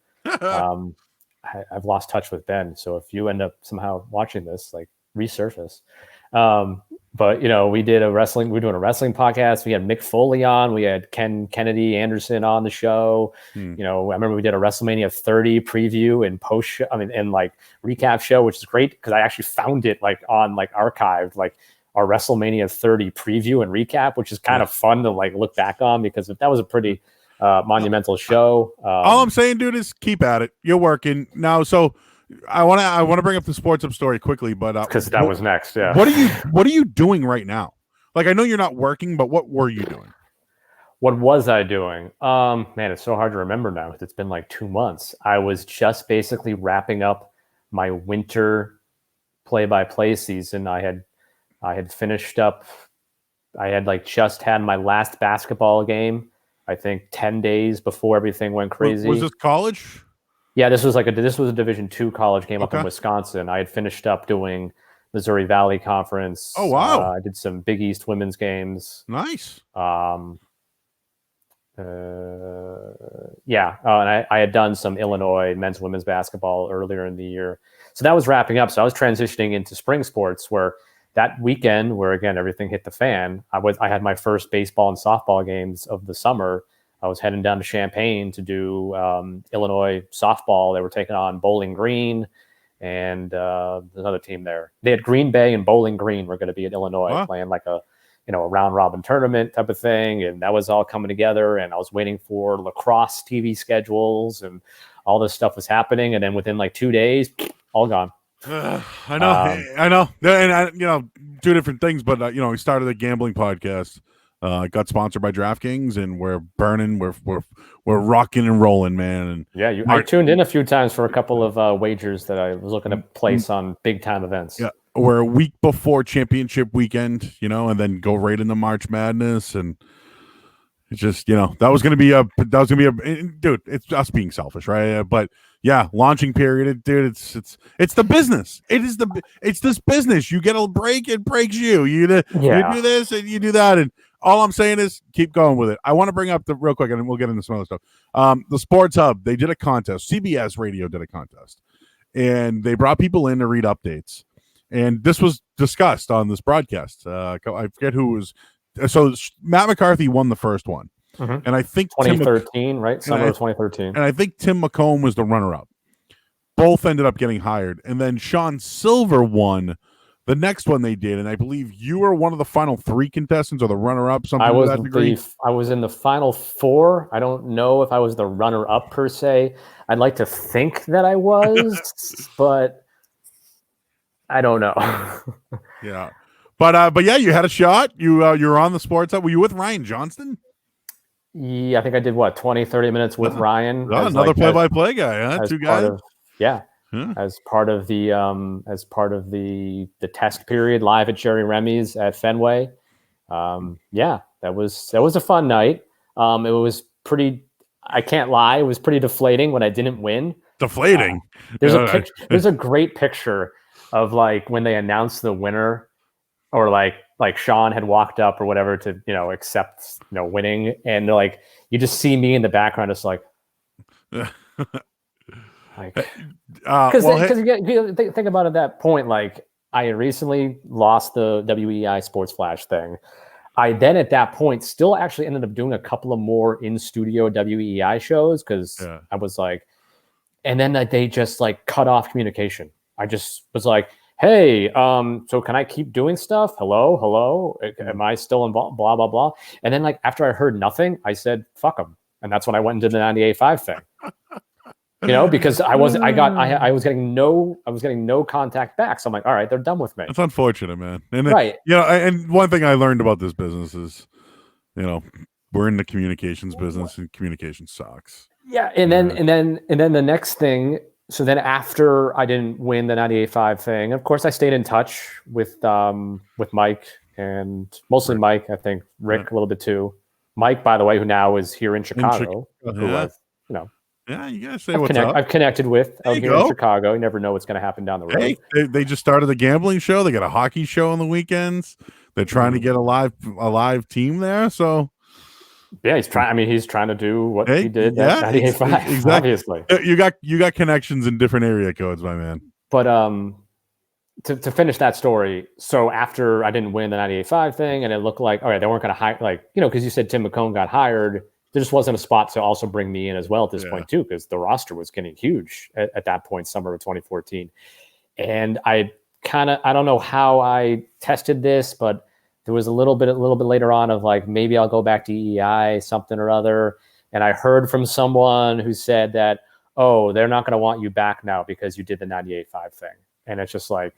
I've lost touch with Ben, so if you end up somehow watching this, like, resurface. But we're doing a wrestling podcast. We had Mick Foley on. We had Ken Kennedy Anderson on the show. I remember we did a WrestleMania 30 preview and like recap show, which is great because I actually found it like on like archived, like our WrestleMania 30 preview and recap, which is kind of fun to like look back on because that was a pretty monumental show. All I'm saying, dude, is keep at it. You're working now, so. I want to bring up the sports up story quickly, but because that was next. Yeah. What are you doing right now? Like, I know you're not working, but what were you doing? What was I doing? Man, it's so hard to remember now because it's been like 2 months. I was just basically wrapping up my winter play-by-play season. I had finished up. I had like just had my last basketball game. I think 10 days before everything went crazy. Was this college? Yeah, this was a Division II college game up in Okay. Wisconsin. I had finished up doing Missouri Valley Conference. Oh, wow. I did some Big East women's games. Nice. And I had done some Illinois men's women's basketball earlier in the year. So that was wrapping up. So I was transitioning into spring sports where that weekend where, again, everything hit the fan, I had my first baseball and softball games of the summer. I was heading down to Champaign to do Illinois softball. They were taking on Bowling Green and there's another team there. They had Green Bay and Bowling Green were going to be in Illinois playing like a round robin tournament type of thing. And that was all coming together. And I was waiting for lacrosse TV schedules and all this stuff was happening. And then within like 2 days, all gone. I know. And two different things, but we started a gambling podcast. Got sponsored by DraftKings, and we're burning. We're rocking and rolling, man. And yeah, I tuned in a few times for a couple of wagers that I was looking to place on big time events. Yeah, we're a week before championship weekend, and then go right into March Madness, and it's just that was gonna be a dude. It's us being selfish, right? But yeah, launching period, dude. It's the business. It's this business. You get a break, it breaks you. You do this and you do that, and all I'm saying is keep going with it. I want to bring up real quick, and then we'll get into some other stuff. The Sports Hub, they did a contest. CBS Radio did a contest, and they brought people in to read updates. And this was discussed on this broadcast. I forget who was. So Matt McCarthy won the first one, and I think 2013, right? Summer of 2013. And I think Tim McComb was the runner-up. Both ended up getting hired, and then Sean Silver won the next one they did, and I believe you were one of the final 3 contestants or the runner-up. Something I was to that degree. I was in the final 4. I don't know if I was the runner-up per se. I'd like to think that I was, but I don't know. Yeah, but yeah, you had a shot. You were on the Sports Hub. Were you with Ryan Johnston? Yeah, I think I did 20, 30 minutes with Ryan. Another play-by-play guy, huh? 2 guys. As part of the test period live at Jerry Remy's at Fenway. That was a fun night. It was pretty. I can't lie, it was pretty deflating when I didn't win. Deflating. There's a great picture of like when they announced the winner, or like Sean had walked up or whatever to accept winning, and like you just see me in the background, just like. Because think about it at that point, like I had recently lost the WEI Sports Flash thing. I then at that point still actually ended up doing a couple of more in studio WEI shows because I was like, and then they just like cut off communication. I just was like, hey, so can I keep doing stuff? Hello, am I still involved? Blah blah blah. And then like after I heard nothing, I said fuck them, and that's when I went into the 98.5 thing. Because I was getting no contact back. So I'm like, all right, they're done with me. It's unfortunate, man. And right. And one thing I learned about this business is, we're in the communications business, and communication sucks. Yeah. And then the next thing. So then after I didn't win the 98.5 thing, of course I stayed in touch with Mike, and mostly Mike, I think Rick a little bit too. Mike, by the way, who now is here in Chicago, who I've, yeah, you gotta say what's up. I've connected with out here in Chicago. You never know what's going to happen down the road. Hey, they just started a gambling show. They got a hockey show on the weekends. They're trying to get a live team there. So yeah, he's trying. I mean, he's trying to do what he did at 98.5. Exactly. Obviously, you got connections in different area codes, my man. But to finish that story, so after I didn't win the 98.5 thing, and it looked like all right, they weren't going to hire because you said Tim McComb got hired. There just wasn't a spot to also bring me in as well at this point too, because the roster was getting huge at that point, summer of 2014. And I don't know how I tested this, but there was a little bit later on of like, maybe I'll go back to EEI, something or other. And I heard from someone who said that, oh, they're not going to want you back now because you did the 98.5 thing. And it's just like,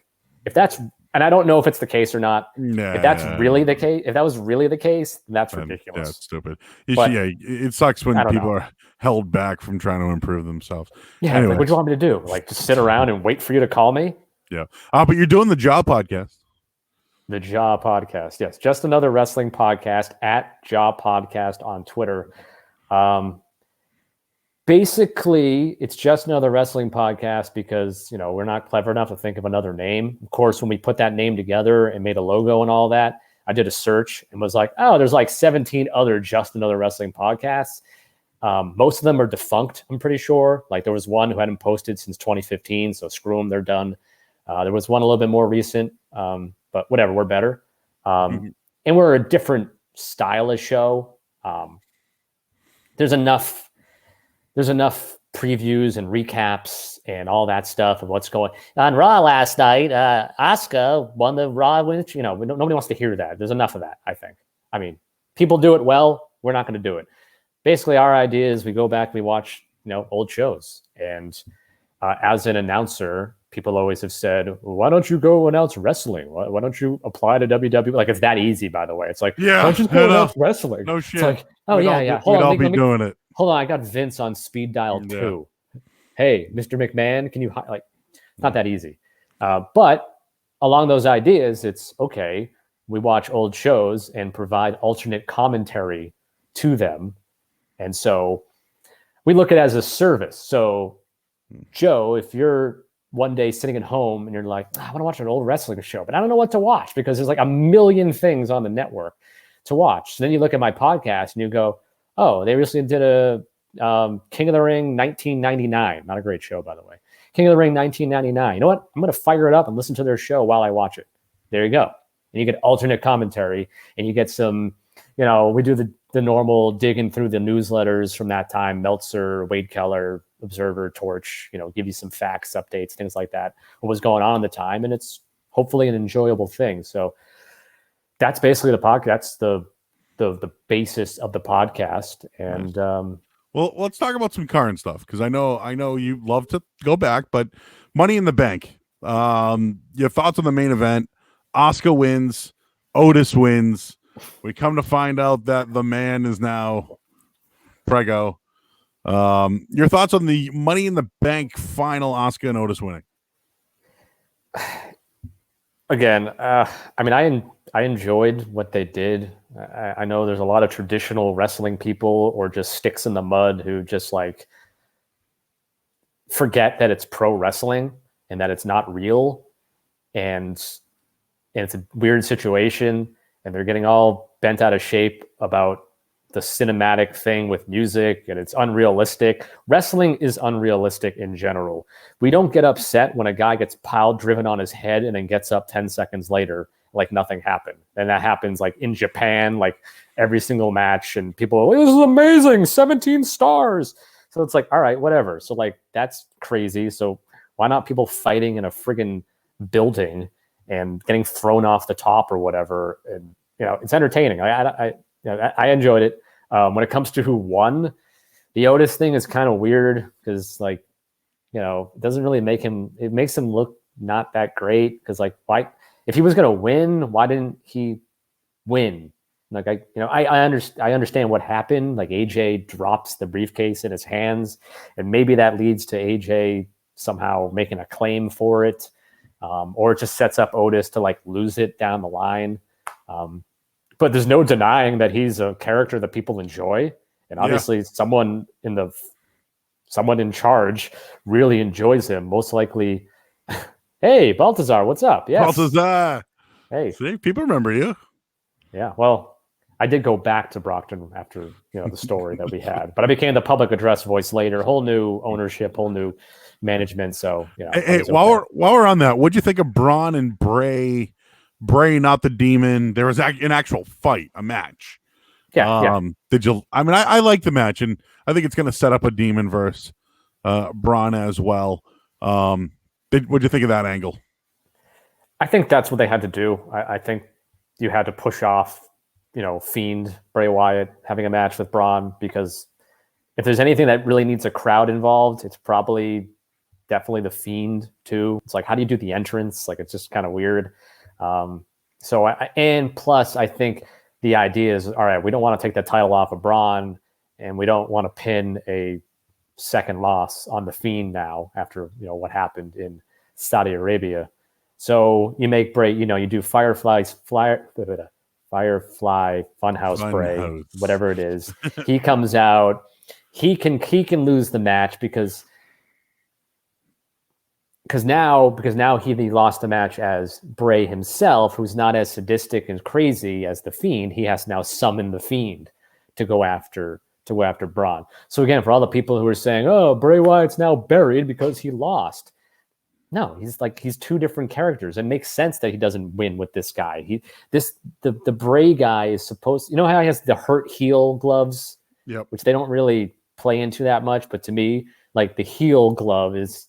if that's And I don't know if it's the case or not. Nah, If that's really the case, if that was really the case, that's ridiculous. That's stupid. But It sucks when people know. are held back from trying to improve themselves. Yeah, Anyways. like, what do you want me to do? Like, just sit around and wait for you to call me? Yeah. But you're doing the Jaw podcast. The Jaw podcast. Yes, just another wrestling podcast at Jaw Podcast on Twitter. Basically, it's just another wrestling podcast because, we're not clever enough to think of another name. Of course, when we put that name together and made a logo and all that, I did a search and was like, oh, there's like 17 other just another wrestling podcasts. Most of them are defunct, I'm pretty sure. Like there was one who hadn't posted since 2015, so screw them, they're done. There was one a little bit more recent, but whatever, we're better. And we're a different style of show. There's enough previews and recaps and all that stuff of what's going on Raw last night. Asuka won the Raw win. Nobody wants to hear that. There's enough of that, I think. I mean, people do it well. We're not going to do it. Basically, our idea is we go back, we watch, old shows. And as an announcer, people always have said, why don't you go announce wrestling? Why don't you apply to WWE? Like, it's that easy, by the way. It's like, yeah, why don't you just go announce wrestling? No shit. It's like, oh, we'd yeah. Hold on, let me doing it. Hold on, I got Vince on speed dial 2. Hey, Mr. McMahon, can you it's not that easy. But along those ideas, it's okay. We watch old shows and provide alternate commentary to them. And so we look at it as a service. So Joe, if you're one day sitting at home and you're like, I want to watch an old wrestling show, but I don't know what to watch because there's like a million things on the network to watch. So then you look at my podcast and you go, oh, they recently did a King of the Ring 1999. Not a great show, by the way. King of the Ring 1999. You know what? I'm going to fire it up and listen to their show while I watch it. There you go. And you get alternate commentary and you get some, we do the normal digging through the newsletters from that time, Meltzer, Wade Keller, Observer, Torch, give you some facts, updates, things like that, what was going on at the time. And it's hopefully an enjoyable thing. So that's basically the podcast. That's the basis of the podcast. And well, let's talk about some current stuff because I know you love to go back, but Money in the Bank. Your thoughts on the main event? Asuka wins, Otis wins. We come to find out that the man is now Prego. Your thoughts on the Money in the Bank final, Asuka and Otis winning? Again, I enjoyed what they did. I know there's a lot of traditional wrestling people or just sticks in the mud who just like forget that it's pro wrestling and that it's not real. And it's a weird situation and they're getting all bent out of shape about the cinematic thing with music and it's unrealistic. Wrestling is unrealistic in general. We don't get upset when a guy gets pile driven on his head and then gets up 10 seconds later like nothing happened. And that happens like in Japan, like every single match and people are like, this is amazing, 17 stars. So it's like, all right, whatever. So like, that's crazy. So why not people fighting in a friggin' building and getting thrown off the top or whatever? And, it's entertaining. I enjoyed it. When it comes to who won, the Otis thing is kind of weird because like, it doesn't really it makes him look not that great. Cause like, why, if he was going to win, why didn't he win? Like, I understand what happened. Like AJ drops the briefcase in his hands and maybe that leads to AJ somehow making a claim for it. Or it just sets up Otis to like lose it down the line. But there's no denying that he's a character that people enjoy. And obviously someone in charge really enjoys him. Most likely, hey, Baltazar, what's up? Yes. Baltazar. Hey. See, people remember you. Yeah, well, I did go back to Brockton after, the story that we had. But I became the public address voice later. Whole new ownership, whole new management. So, Hey, while we're on that, what'd you think of Braun and Bray? Bray, not the Demon. There was an actual fight, a match. Yeah. Did you? I mean, I like the match, and I think it's going to set up a Demon versus Braun as well. What'd you think of that angle? I think that's what they had to do. I think you had to push off, Fiend Bray Wyatt having a match with Braun because if there's anything that really needs a crowd involved, it's definitely the Fiend too. It's like, how do you do the entrance? Like, it's just kind of weird. And plus, I think the idea is, all right, we don't want to take the title off of Braun, and we don't want to pin a second loss on the Fiend now after what happened in Saudi Arabia. So you make Bray, you do Firefly Funhouse Bray, whatever it is. He comes out, he can lose the match because now he lost the match as Bray himself, who's not as sadistic and crazy as the Fiend. He has to now summon the Fiend to go after Braun. So again, for all the people who are saying, "Oh, Bray Wyatt's now buried because he lost," no, he's two different characters. It makes sense that he doesn't win with this guy. The Bray guy is supposed, how he has the hurt heel gloves, yep, which they don't really play into that much. But to me, like the heel glove is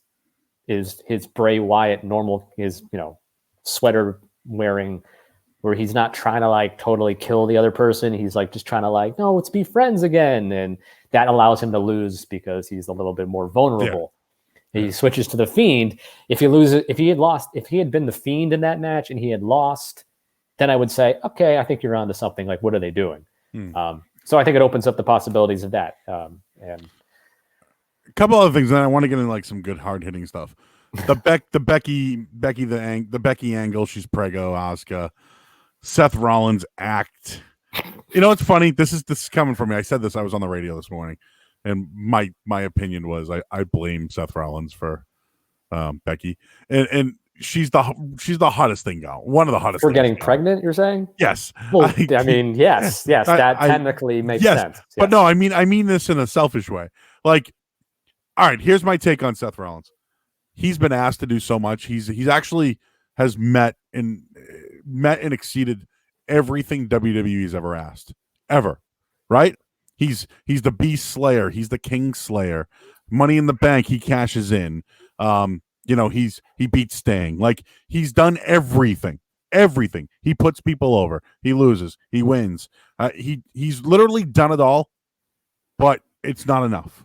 his Bray Wyatt normal, his sweater wearing, where he's not trying to like totally kill the other person. He's like just trying to like, no, let's be friends again, and that allows him to lose because he's a little bit more vulnerable. Yeah. He switches to the Fiend. If he had been the Fiend in that match and he had lost, then I would say, okay, I think you're onto something. Like, what are they doing? So I think it opens up the possibilities of that. And a couple other things, and I want to get into like some good hard hitting stuff. The Becky angle, she's Prego, Asuka, Seth Rollins act. It's funny. This is coming from me. I said this. I was on the radio this morning, and my opinion was I blame Seth Rollins for Becky, and she's the hottest thing going. One of the hottest. For getting pregnant, you're saying? Yes. Well, yes. That technically makes sense. Yes. But no, I mean this in a selfish way. Like, all right, here's my take on Seth Rollins. He's been asked to do so much. He's actually has met and exceeded everything WWE's ever asked. Ever. Right? He's the Beast Slayer. He's the King Slayer. Money in the Bank, he cashes in. He beats Sting. Like, he's done everything. Everything. He puts people over. He loses. He wins. He's literally done it all, but it's not enough.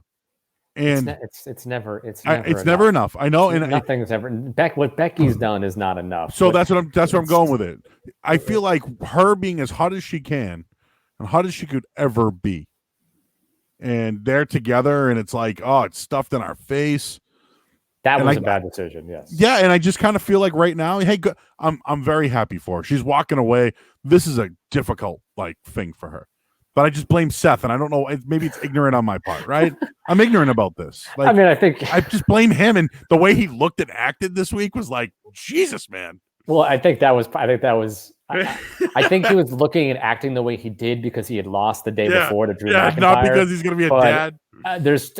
And it's never enough. I know, and nothing's ever. What Becky's done is not enough. So that's where I'm going with it. I feel like her being as hot as she can, and hot as she could ever be, and they're together, and it's like, oh, it's stuffed in our face. That was a bad decision. Yes. Yeah, and I just kind of feel like right now, hey, I'm very happy for her. She's walking away. This is a difficult thing for her. But I just blame Seth, and I don't know. Maybe it's ignorant on my part, right? I'm ignorant about this. I think I just blame him, and the way he looked and acted this week was like, Jesus, man. Well, I think he was looking and acting the way he did because he had lost the day before to Drew McIntyre. Not because he's going to be a dad.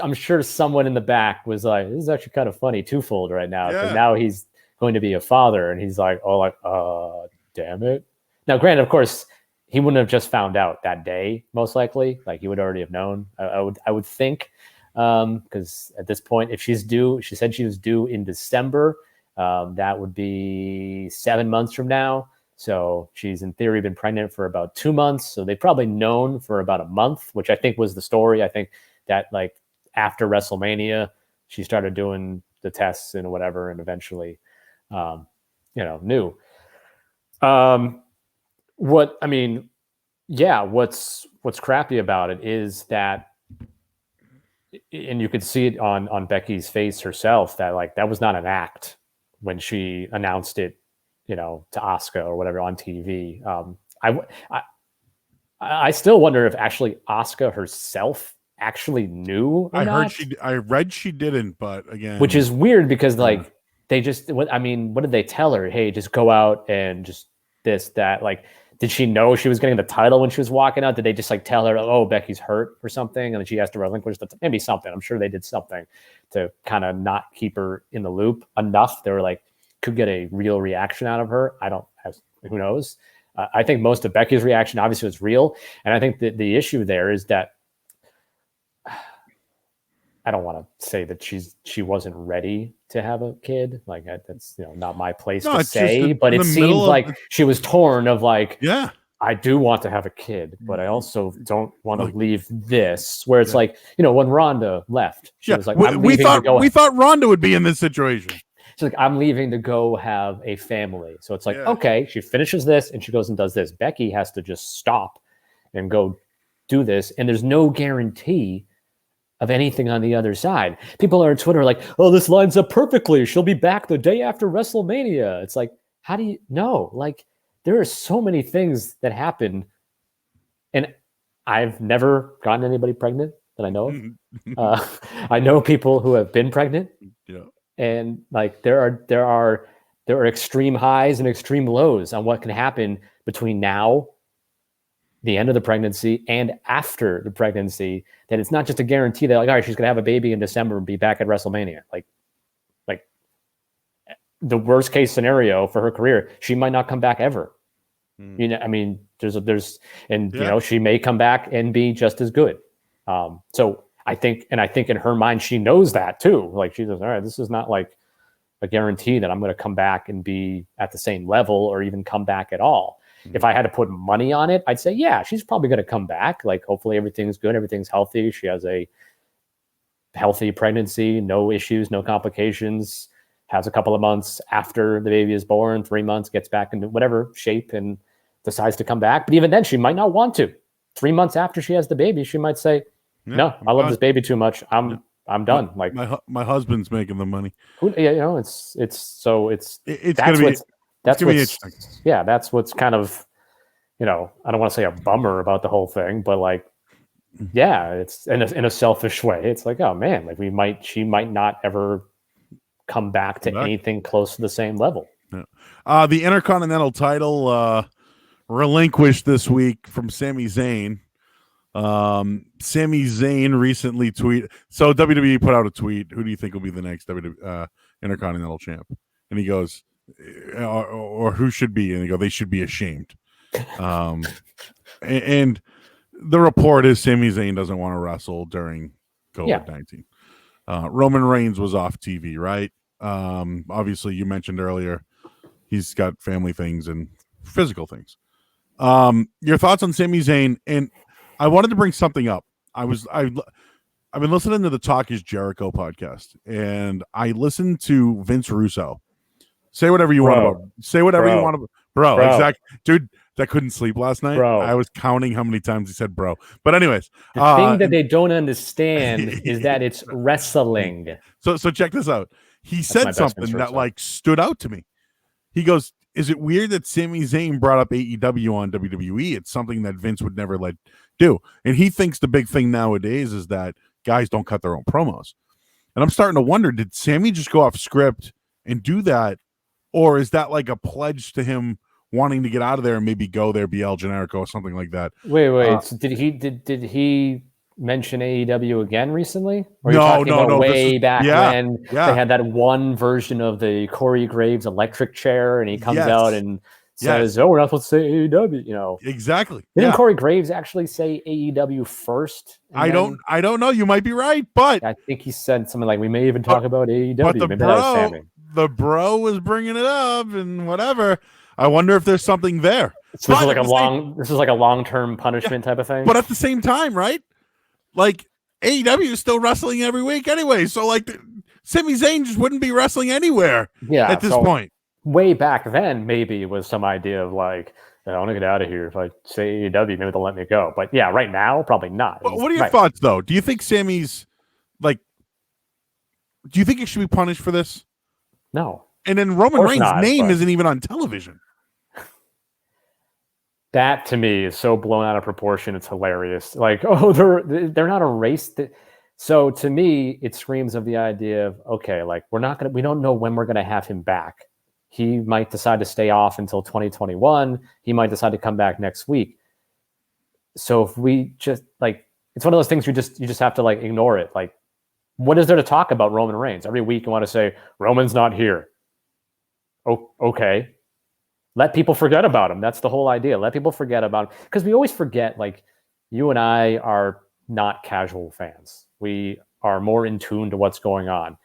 I'm sure someone in the back was like, this is actually kind of funny twofold right now, because now he's going to be a father, and he's like, damn it. Now, granted, of course, he wouldn't have just found out that day, most likely. Like, he would already have known. I would think, because at this point, if she said she was due in December, that would be 7 months from now. So she's in theory been pregnant for about 2 months. So they've probably known for about a month, which I think was the story. I think that after WrestleMania, she started doing the tests and whatever, and eventually, knew. What's crappy about it is that, and you could see it on Becky's face herself, that that was not an act when she announced it, to Asuka or whatever on TV. I still wonder if actually Asuka herself actually knew. I read she didn't, but again, which is weird because they just, what did they tell her? Hey, just go out and just this, that, did she know she was getting the title when she was walking out? Did they just tell her, oh, Becky's hurt or something, and then she has to relinquish maybe something? I'm sure they did something to kind of not keep her in the loop enough. They were could get a real reaction out of her. Who knows? I think most of Becky's reaction obviously was real, and I think that the issue there is that I don't want to say that she wasn't ready to have a kid. That's not my place to say, but it seemed like she was torn of I do want to have a kid, but I also don't want to leave this. Where it's when Ronda left, she was like, we thought Ronda would be in this situation. she's like, I'm leaving to go have a family. So it's like, Yeah. okay, she finishes this and she goes and does this. Becky has to just stop and go do this. And there's no guarantee of anything on the other side. People are on Twitter like, oh, this lines up perfectly. She'll be back the day after WrestleMania. It's like, how do you know? Like, there are so many things that happen. And I've never gotten anybody pregnant that I know of. I know people who have been pregnant. Yeah. And like there are extreme highs and extreme lows on what can happen between now, the end of the pregnancy, and after the pregnancy. That it's not just a guarantee that like, all right, she's gonna have a baby in December and be back at WrestleMania. Like the worst case scenario for her career, she might not come back ever. You know, I mean, there's you know, she may come back and be just as good. So I think in her mind, she knows that too. Like she says, all right, this is not like a guarantee that I'm going to come back and be at the same level or even come back at all. If I had to put money on it, I'd say, yeah, she's probably going to come back. Like hopefully everything's good. Everything's healthy. She has a healthy pregnancy, no issues, no complications, has a couple of months after the baby is born, 3 months, gets back into whatever shape and decides to come back. But even then she might not want to. 3 months after she has the baby, she might say, no, I love this baby too much. I'm done. Like my husband's making the money. You know, it's gonna be interesting. Yeah, that's what's kind of, you know, I don't want to say a bummer about the whole thing, but like, yeah, it's in a selfish way. It's like, oh man, like she might not ever come back to anything close to the same level. Yeah. The Intercontinental title relinquished this week from Sami Zayn. Sami Zayn recently tweeted. So WWE put out a tweet. Who do you think will be the next Intercontinental champ? And he goes, or who should be? And they go, they should be ashamed. And the report is Sami Zayn doesn't want to wrestle during COVID-19. Roman Reigns was off TV, right? Obviously, you mentioned earlier he's got family things and physical things. Your thoughts on Sami Zayn? And I wanted to bring something up. I've been listening to the Talk Is Jericho podcast, and I listened to Vince Russo. Say whatever you want about. Say whatever you want about, bro. Exactly, dude. That couldn't sleep last night. Bro. I was counting how many times he said bro. But anyways, the thing that they don't understand is that it's wrestling. So check this out. He said something that like stood out to me. He goes, is it weird that Sami Zayn brought up AEW on WWE? It's something that Vince would never let do. And he thinks the big thing nowadays is that guys don't cut their own promos. And I'm starting to wonder, did Sami just go off script and do that? Or is that like a pledge to him wanting to get out of there and maybe go there, be El Generico or something like that? Wait. So did he mention AEW again recently? Or No. Way back when they had that one version of the Corey Graves electric chair, and he comes out and says, "Oh, we're not supposed to say AEW." You know, exactly. Didn't Corey Graves actually say AEW first? I don't know. You might be right, but I think he said something like, "We may even talk about AEW." But the bro was bringing it up and whatever. I wonder if there's something there. So this is like a long-term punishment type of thing. But at the same time, right? Like AEW is still wrestling every week anyway. So like Sami Zayn just wouldn't be wrestling anywhere at this point. Way back then, maybe it was some idea of like, I want to get out of here. If I say AEW, maybe they'll let me go. But yeah, right now, probably not. What are your thoughts though? Do you think Sami's like, do you think he should be punished for this? No. And then Roman Reigns' name isn't even on television. That to me is so blown out of proportion. It's hilarious. Like, oh, they're not a race. So to me, it screams of the idea of, okay, like we don't know when we're going to have him back. He might decide to stay off until 2021. He might decide to come back next week. So if we just like, it's one of those things you just have to like ignore it. Like, what is there to talk about Roman Reigns? Every week you want to say Roman's not here. Oh, okay. Let people forget about him. That's the whole idea. Let people forget about him. Because we always forget, like, you and I are not casual fans. We are more in tune to what's going on.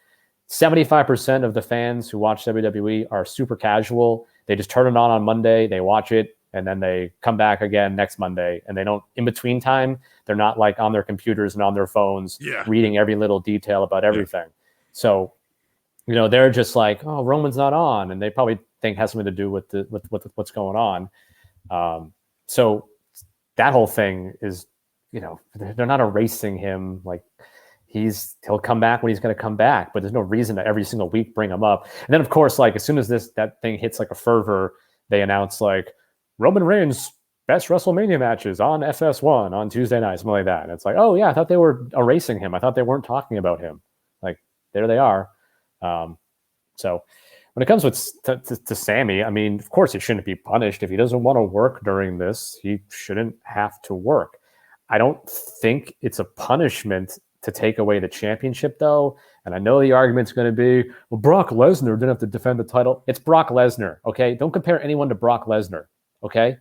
75% of the fans who watch WWE are super casual. They just turn it on Monday, they watch it, and then they come back again next Monday. And they don't, in between time, they're not like on their computers and on their phones reading every little detail about everything. So they're just like, oh, Roman's not on, and they probably think has something to do with what's going on. So that whole thing is, they're not erasing him. Like he'll come back when he's going to come back, but there's no reason to every single week bring him up. And then of course, like as soon as that thing hits like a fervor, they announce like Roman Reigns best WrestleMania matches on FS1 on Tuesday night, something like that. And it's like, oh yeah, I thought they were erasing him. I thought they weren't talking about him. Like there they are. So when it comes to Sammy, I mean, of course he shouldn't be punished. If he doesn't want to work during this, he shouldn't have to work. I don't think it's a punishment to take away the championship, though. And I know the argument's going to be, well, Brock Lesnar didn't have to defend the title. It's Brock Lesnar, okay? Don't compare anyone to Brock Lesnar, okay?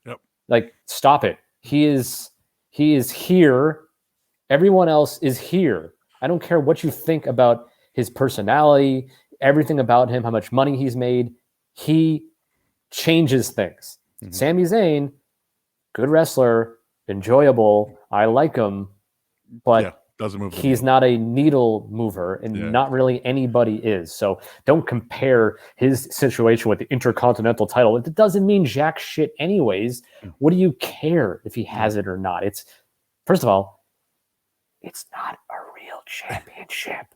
Yep. Like, stop it. He is here. Everyone else is here. I don't care what you think about his personality, everything about him, how much money he's made. He changes things. Mm-hmm. Sami Zayn, good wrestler, enjoyable. I like him, but doesn't move. He's not a needle mover, and not really anybody is. So don't compare his situation with the Intercontinental title. It doesn't mean jack shit anyways. What do you care if he has it or not? It's, first of all, it's not a real championship.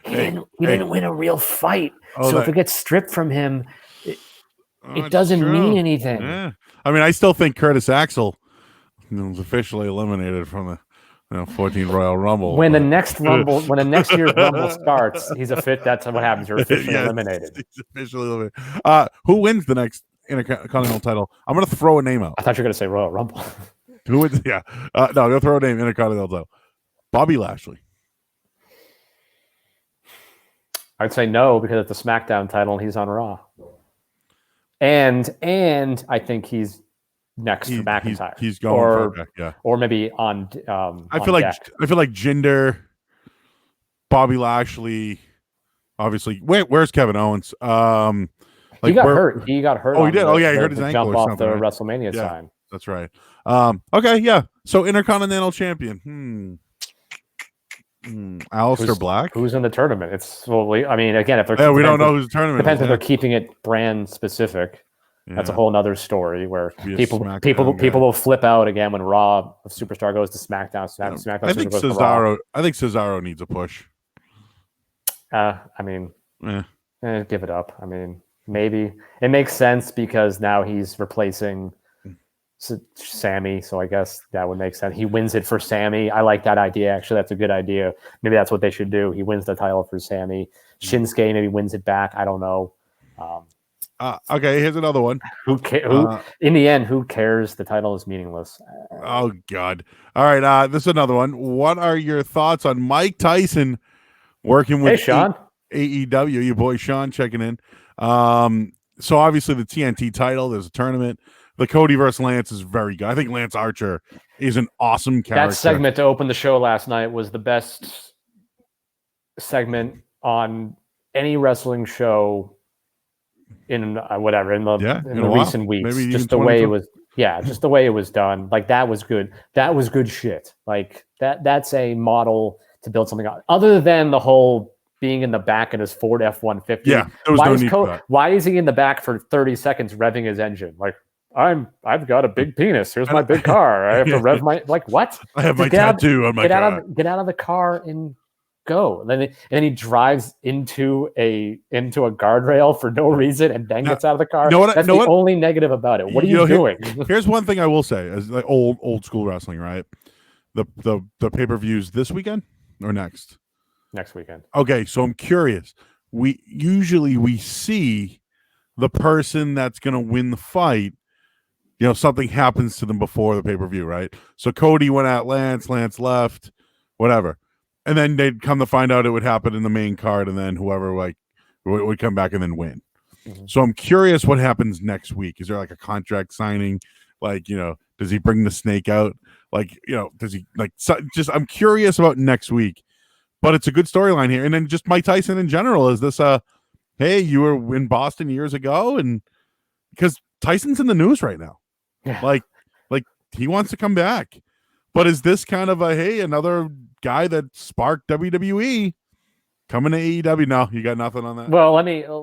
He didn't win a real fight. So if it gets stripped from him, it doesn't mean anything. Yeah. I mean, I still think Curtis Axel was officially eliminated from the 14 Royal Rumble. When the next year's Rumble starts, he's that's what happens. You're officially eliminated. He's officially eliminated. Who wins the next Intercontinental title? I'm going to throw a name out. I thought you were going to say Royal Rumble. Who wins? Yeah. No, I'm going to throw a name, Intercontinental title. Bobby Lashley. I'd say no, because it's a SmackDown title and he's on Raw. And I think he's next for McIntyre. He's going for back, or maybe on. I feel like Jinder, Bobby Lashley. Obviously, where's Kevin Owens? He got hurt. He got hurt. Oh, he did. He hurt his ankle jump or off the right? WrestleMania sign. That's right. Okay, yeah. So Intercontinental Champion. Aleister Black. Who's in the tournament? I mean, again, if they're we don't know who's the tournament. Depends if they're keeping it brand specific. Yeah. That's a whole nother story where people will flip out again when Raw Superstar goes to SmackDown. SmackDown. I think Cesaro. I think Cesaro needs a push. I mean, give it up. I mean, maybe it makes sense because now he's replacing Sammy, so I guess that would make sense. He wins it for Sammy. I like that idea. Actually, that's a good idea. Maybe that's what they should do. He wins the title for Sammy. Shinsuke maybe wins it back. I don't know. Okay, here's another one. In the end, who cares? The title is meaningless. Oh God! All right, this is another one. What are your thoughts on Mike Tyson working with Sean? AEW? Your boy Sean checking in. So obviously the TNT title. There's a tournament. The Cody versus Lance is very good. I think Lance Archer is an awesome character. That segment to open the show last night was the best segment on any wrestling show in the recent weeks. Maybe just the way it was. Yeah, just the way it was done. Like that was good. That was good shit. Like that's a model to build something on. Other than the whole being in the back in his Ford F-150. Yeah, there was no need for that. Why is he in the back for 30 seconds revving his engine? Like, I've got a big penis. Here's my big car. I have to rev my what? I have my tattoo on my car. Get out of the car and go. And then he drives into a guardrail for no reason and then gets out of the car. That's the only negative about it. What are you doing? Here's one thing I will say as like old school wrestling, right? The pay-per-views this weekend or next? Next weekend. Okay, so I'm curious. We usually see the person that's going to win the fight. Something happens to them before the pay-per-view, right? So Cody went at Lance left, whatever. And then they'd come to find out it would happen in the main card, and then whoever would come back and then win. Mm-hmm. So I'm curious what happens next week. Is there like a contract signing? Like, does he bring the snake out? Like, does he I'm curious about next week. But it's a good storyline here. And then just Mike Tyson in general. Is this hey, you were in Boston years ago? And because Tyson's in the news right now. Yeah. Like he wants to come back. But is this kind of another guy that sparked WWE Coming to AEW? No, you got nothing on that? Well,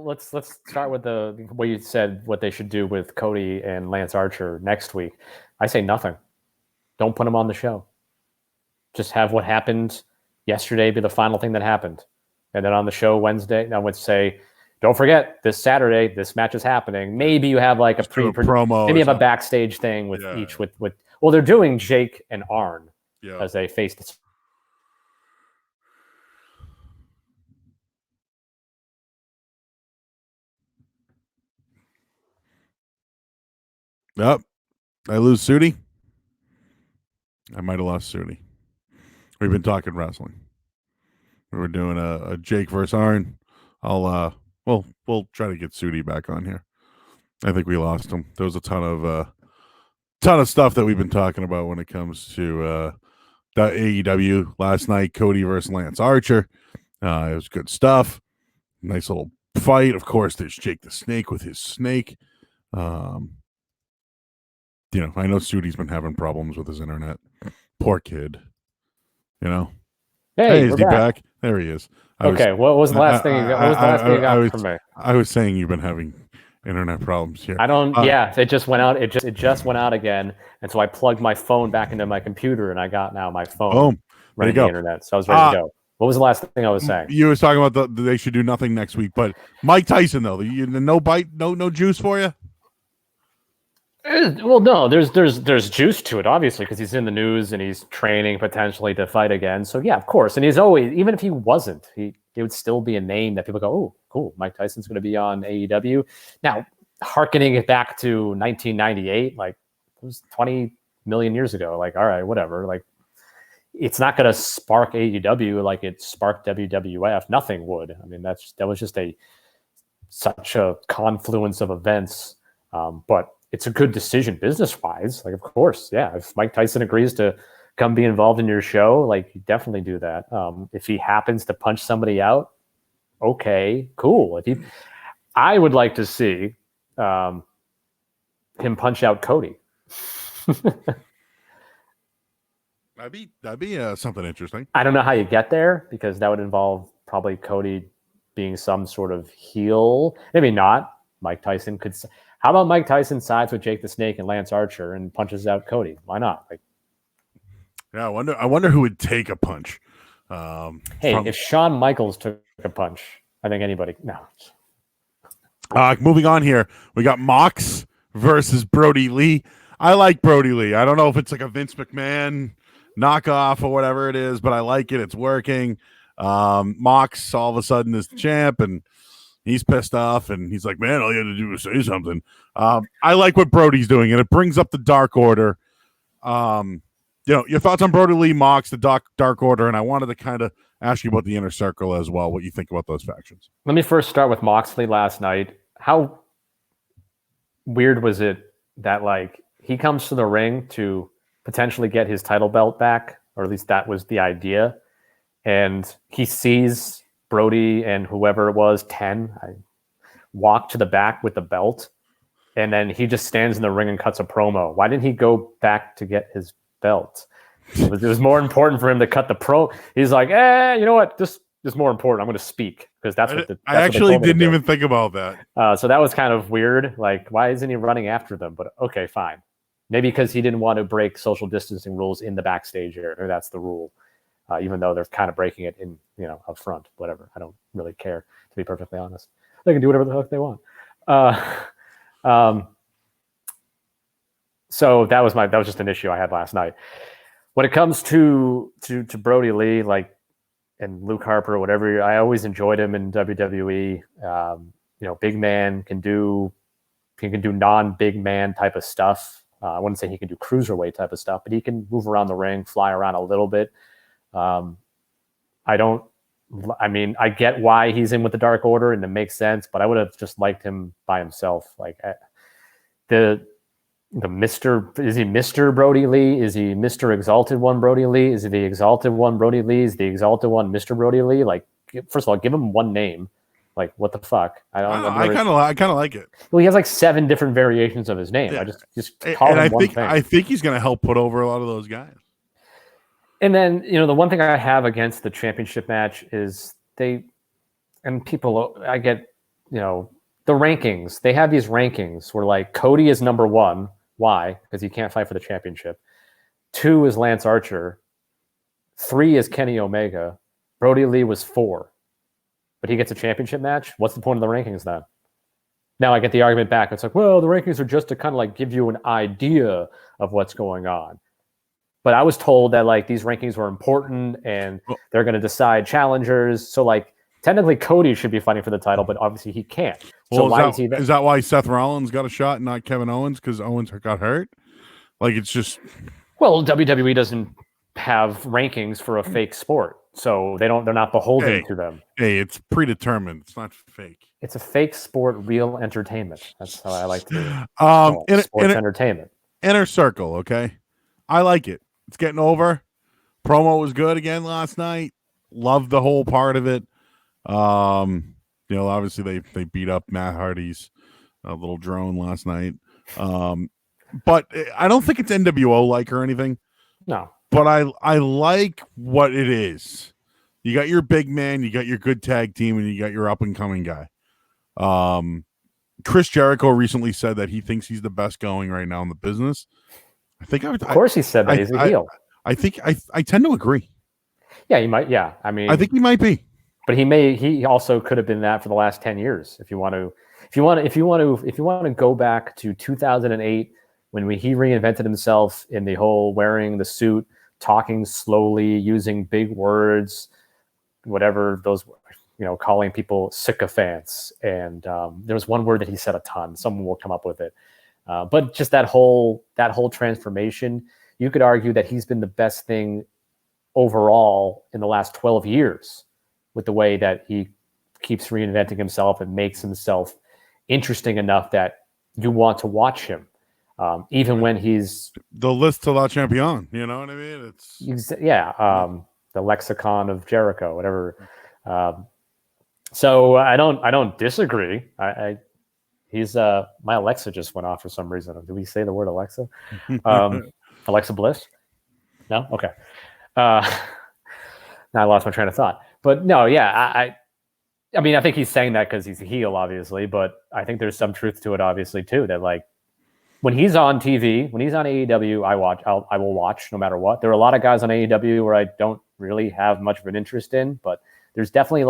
let's start with the way you said what they should do with Cody and Lance Archer next week. I say nothing. Don't put them on the show. Just have what happened yesterday be the final thing that happened. And then on the show Wednesday, I would say, don't forget this Saturday, this match is happening. Maybe you have like a promo. Maybe you have a backstage thing with each with well, they're doing Jake and Arn as they face the. Yep. I lose Sudi. I might have lost Sudi. We've been talking wrestling. We're doing a Jake versus Arn. We'll try to get Sudi back on here. I think we lost him. There was a ton of stuff that we've been talking about when it comes to the AEW last night. Cody versus Lance Archer. It was good stuff. Nice little fight. Of course, there's Jake the Snake with his snake. I know Sudi's been having problems with his internet. Poor kid. Hey, is he back? There he is. What was the last thing you got from me? I was saying you've been having internet problems here. I don't. It just went out. It just went out again, and so I plugged my phone back into my computer, and I got now my phone running the internet. So I was ready to go. What was the last thing I was saying? You was talking about they should do nothing next week, but Mike Tyson though, no bite, no juice for you. Well, no, there's juice to it, obviously, because he's in the news and he's training potentially to fight again. So yeah, of course. And he's always, even if he wasn't, he would still be a name that people go, oh, cool, Mike Tyson's going to be on AEW. Now, hearkening it back to 1998, like it was 20 million years ago. Like, all right, whatever. Like, it's not going to spark AEW like it sparked WWF. Nothing would. I mean, that was just such a confluence of events. But it's a good decision business-wise. Like, of course, yeah. If Mike Tyson agrees to come be involved in your show, like, you definitely do that. If he happens to punch somebody out, okay, cool. I would like to see him punch out Cody. That'd be something interesting. I don't know how you get there because that would involve probably Cody being some sort of heel. Maybe not. Mike Tyson could. How about Mike Tyson sides with Jake the Snake and Lance Archer and punches out Cody? Why not? I wonder who would take a punch. If Shawn Michaels took a punch, I think anybody. No. Moving on here, we got Mox versus Brody Lee. I like Brody Lee. I don't know if it's like a Vince McMahon knockoff or whatever it is, but I like it. It's working. Mox all of a sudden is the champ, and he's pissed off, and he's like, man, all you had to do was say something. I like what Brody's doing, and it brings up the Dark Order. Your thoughts on Brody Lee, Mox, the Dark Order, and I wanted to kind of ask you about the Inner Circle as well, what you think about those factions. Let me first start with Moxley last night. How weird was it that, like, he comes to the ring to potentially get his title belt back, or at least that was the idea, and he sees Brody and whoever it was, 10, walk to the back with the belt, and then he just stands in the ring and cuts a promo. Why didn't he go back to get his belt? It was more important for him to cut the pro. He's like, you know what? This is more important. I'm going to speak because that's what I actually didn't even think about that. So that was kind of weird. Like, why isn't he running after them? But okay, fine. Maybe because he didn't want to break social distancing rules in the backstage area. Or that's the rule. Even though they're kind of breaking it in, up front, whatever. I don't really care, to be perfectly honest. They can do whatever the fuck they want. So that was just an issue I had last night. When it comes to Brody Lee, like, and Luke Harper, whatever, I always enjoyed him in WWE. Big man can do non-big man type of stuff. I wouldn't say he can do cruiserweight type of stuff, but he can move around the ring, fly around a little bit. I get why he's in with the Dark Order, and it makes sense, but I would have just liked him by himself. Like, the Mr. Is he Mr. Brody Lee? Is he Mr. Exalted One Brody Lee? Is he the Exalted One Brody Lee? Is the Exalted One Mr. Brody Lee? Like, first of all, give him one name. Like, what the fuck? I kind of like it. Well, he has like 7 different variations of his name. Yeah. I just call him one thing. I think he's going to help put over a lot of those guys. And then, the one thing I have against the championship match is they and people, I get, the rankings. They have these rankings where like Cody is number 1. Why? Because he can't fight for the championship. 2 is Lance Archer. 3 is Kenny Omega. Brody Lee was 4, but he gets a championship match. What's the point of the rankings then? Now I get the argument back. It's like, well, the rankings are just to kind of like give you an idea of what's going on. But I was told that like these rankings were important and they're going to decide challengers. So like technically Cody should be fighting for the title, but obviously he can't. So well, is that why Seth Rollins got a shot and not Kevin Owens? Because Owens got hurt? Like it's just... Well, WWE doesn't have rankings for a fake sport. So they're not beholden to them. Hey, it's predetermined. It's not fake. It's a fake sport, real entertainment. That's how I like to sports entertainment. Inner Circle, okay? I like it. It's getting over. Promo was good again last night. Loved the whole part of it. Obviously they beat up Matt Hardy's little drone last night. But I don't think it's NWO like or anything. No. But I like what it is. You got your big man, you got your good tag team, and you got your up and coming guy. Chris Jericho recently said that he thinks he's the best going right now in the business. Of course he said that. He's a heel. I think I tend to agree. Yeah, he might. Yeah, I mean, I think he might be. But he also could have been that for the last 10 years. If you want to go back to 2008 when he reinvented himself in the whole wearing the suit, talking slowly, using big words, whatever those, calling people sycophants. And there was one word that he said a ton. Someone will come up with it. But just that whole transformation, you could argue that he's been the best thing overall in the last 12 years with the way that he keeps reinventing himself and makes himself interesting enough that you want to watch him. Even when he's the list to la champion, you know what I mean? The lexicon of Jericho, whatever. So I don't disagree. He's my Alexa just went off for some reason. Do we say the word Alexa? Alexa Bliss? No? Okay. Now I lost my train of thought. But no, yeah, I mean, I think he's saying that because he's a heel, obviously, but I think there's some truth to it, obviously, too, that like when he's on TV, when he's on AEW, I will watch no matter what. There are a lot of guys on AEW where I don't really have much of an interest in, but there's definitely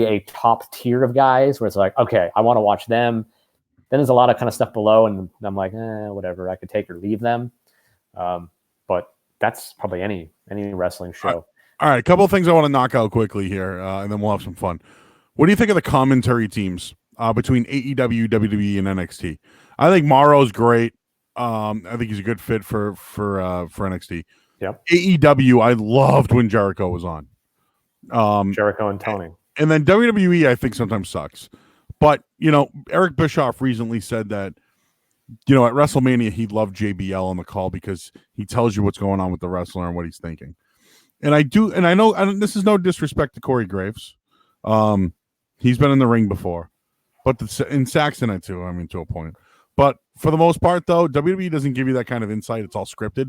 a top tier of guys where it's like, okay, I want to watch them. Then there's a lot of kind of stuff below, and I'm like, whatever, I could take or leave them. But that's probably any wrestling show. All right, a couple of things I want to knock out quickly here, and then we'll have some fun. What do you think of the commentary teams between AEW, WWE, and NXT? I think Morrow's great. I think he's a good fit for NXT. Yep. AEW, I loved when Jericho was on. Jericho and Tony. And then WWE, I think sometimes sucks. But, Eric Bischoff recently said that, at WrestleMania, he loved JBL on the call because he tells you what's going on with the wrestler and what he's thinking. And I do, and I know, this is no disrespect to Corey Graves. He's been in the ring before. But in Saxon, too, I mean, to a point. But for the most part, though, WWE doesn't give you that kind of insight. It's all scripted.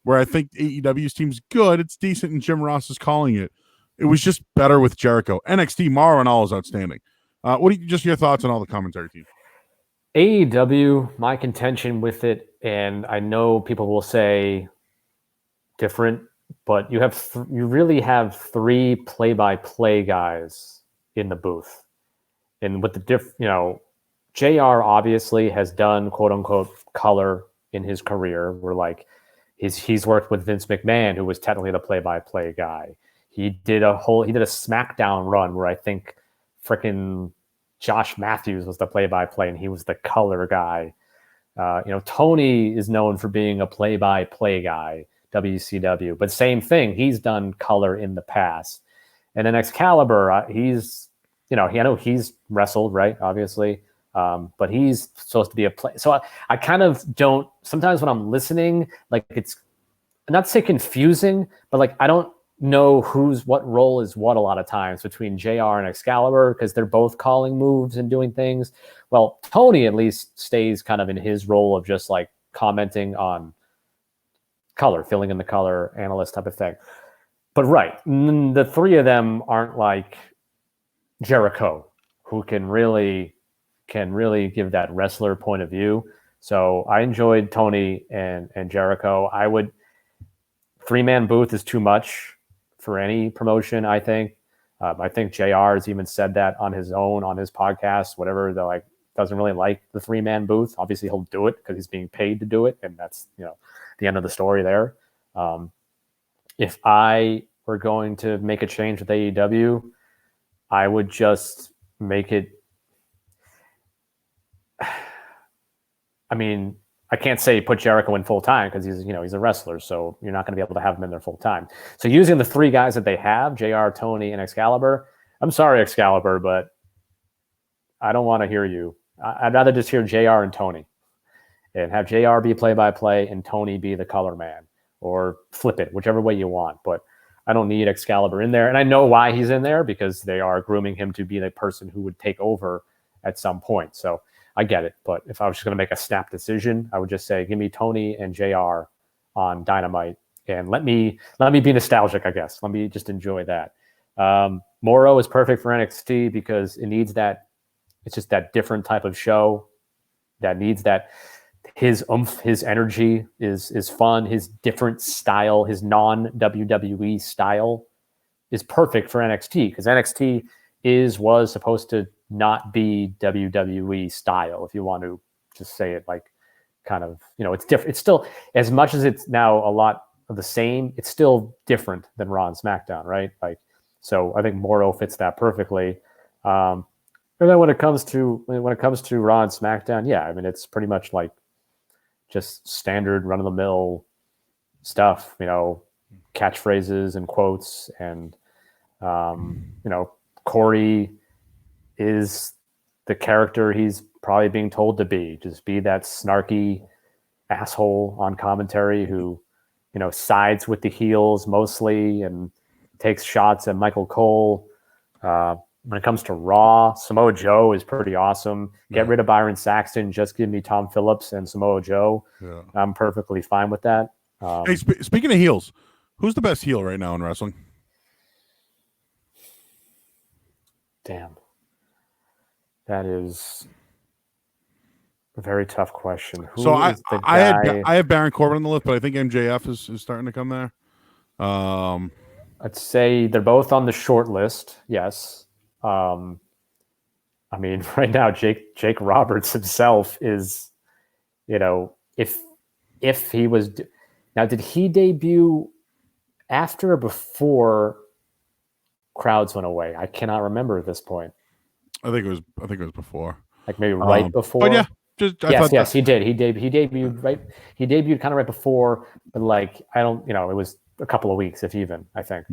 Where I think AEW's team's good. It's decent, and Jim Ross is calling it. It was just better with Jericho. NXT, Morrow and all is outstanding. Just your thoughts on all the commentary teams? AEW, my contention with it, and I know people will say different, but you really have 3 play-by-play guys in the booth. And with the JR obviously has done quote unquote color in his career, where like he's worked with Vince McMahon, who was technically the play-by-play guy. He did a SmackDown run where I think freaking Josh Matthews was the play-by-play and he was the color guy. Tony is known for being a play-by-play guy, WCW, but same thing. He's done color in the past. And then Excalibur, he's, I know he's wrestled, right? Obviously. But he's supposed to be a play. So I kind of don't, sometimes when I'm listening, like it's not to say confusing, but like, I don't know what role is what a lot of times between JR and Excalibur, because they're both calling moves and doing things. Well, Tony at least stays kind of in his role of just like commenting on color, filling in the color, analyst type of thing. But right, the 3 of them aren't like Jericho, who can really give that wrestler point of view. So I enjoyed Tony and Jericho. I would 3-man booth is too much for any promotion. I think JR has even said that on his podcast, whatever. They're like, doesn't really like the 3-man booth. Obviously he'll do it because he's being paid to do it. And that's, the end of the story there. If I were going to make a change with AEW, I would just make it. I mean, I can't say put Jericho in full time because he's a wrestler, so you're not going to be able to have him in there full time. So using the 3 guys that they have, JR, Tony, and Excalibur. I'm sorry, Excalibur, but I don't want to hear you. I'd rather just hear JR and Tony, and have JR be play-by-play and Tony be the color man, or flip it, whichever way you want. But I don't need Excalibur in there, and I know why he's in there because they are grooming him to be the person who would take over at some point. So I get it, but if I was just going to make a snap decision, I would just say, give me Tony and JR on Dynamite, and let me be nostalgic, I guess. Let me just enjoy that. Moro is perfect for NXT because it needs that. It's just that different type of show that needs that. His oomph, his energy is fun. His different style, his non-WWE style is perfect for NXT because NXT was supposed to not be WWE style, if you want to just say it like kind of, it's different. It's still, as much as it's now a lot of the same, it's still different than Raw and SmackDown, right? Like, so I think Moro fits that perfectly. And then when it comes to Raw and SmackDown, yeah, I mean, it's pretty much like just standard run of the mill stuff, catchphrases and quotes, and Corey is the character he's probably being told to be. Just be that snarky asshole on commentary who, sides with the heels mostly and takes shots at Michael Cole. When it comes to Raw, Samoa Joe is pretty awesome. Get rid of Byron Saxton. Just give me Tom Phillips and Samoa Joe. Yeah. I'm perfectly fine with that. Hey, speaking of heels, who's the best heel right now in wrestling? Damn. That is a very tough question. I have Baron Corbin on the list, but I think MJF is starting to come there. I'd say they're both on the short list. Yes. I mean, right now, Jake Roberts himself is, if he was now, did he debut after or before crowds went away? I cannot remember at this point. I think it was before. Like maybe right before. But yeah, yes, he did. He debuted right. He debuted kind of right before, but like I don't, it was a couple of weeks, if even. I think.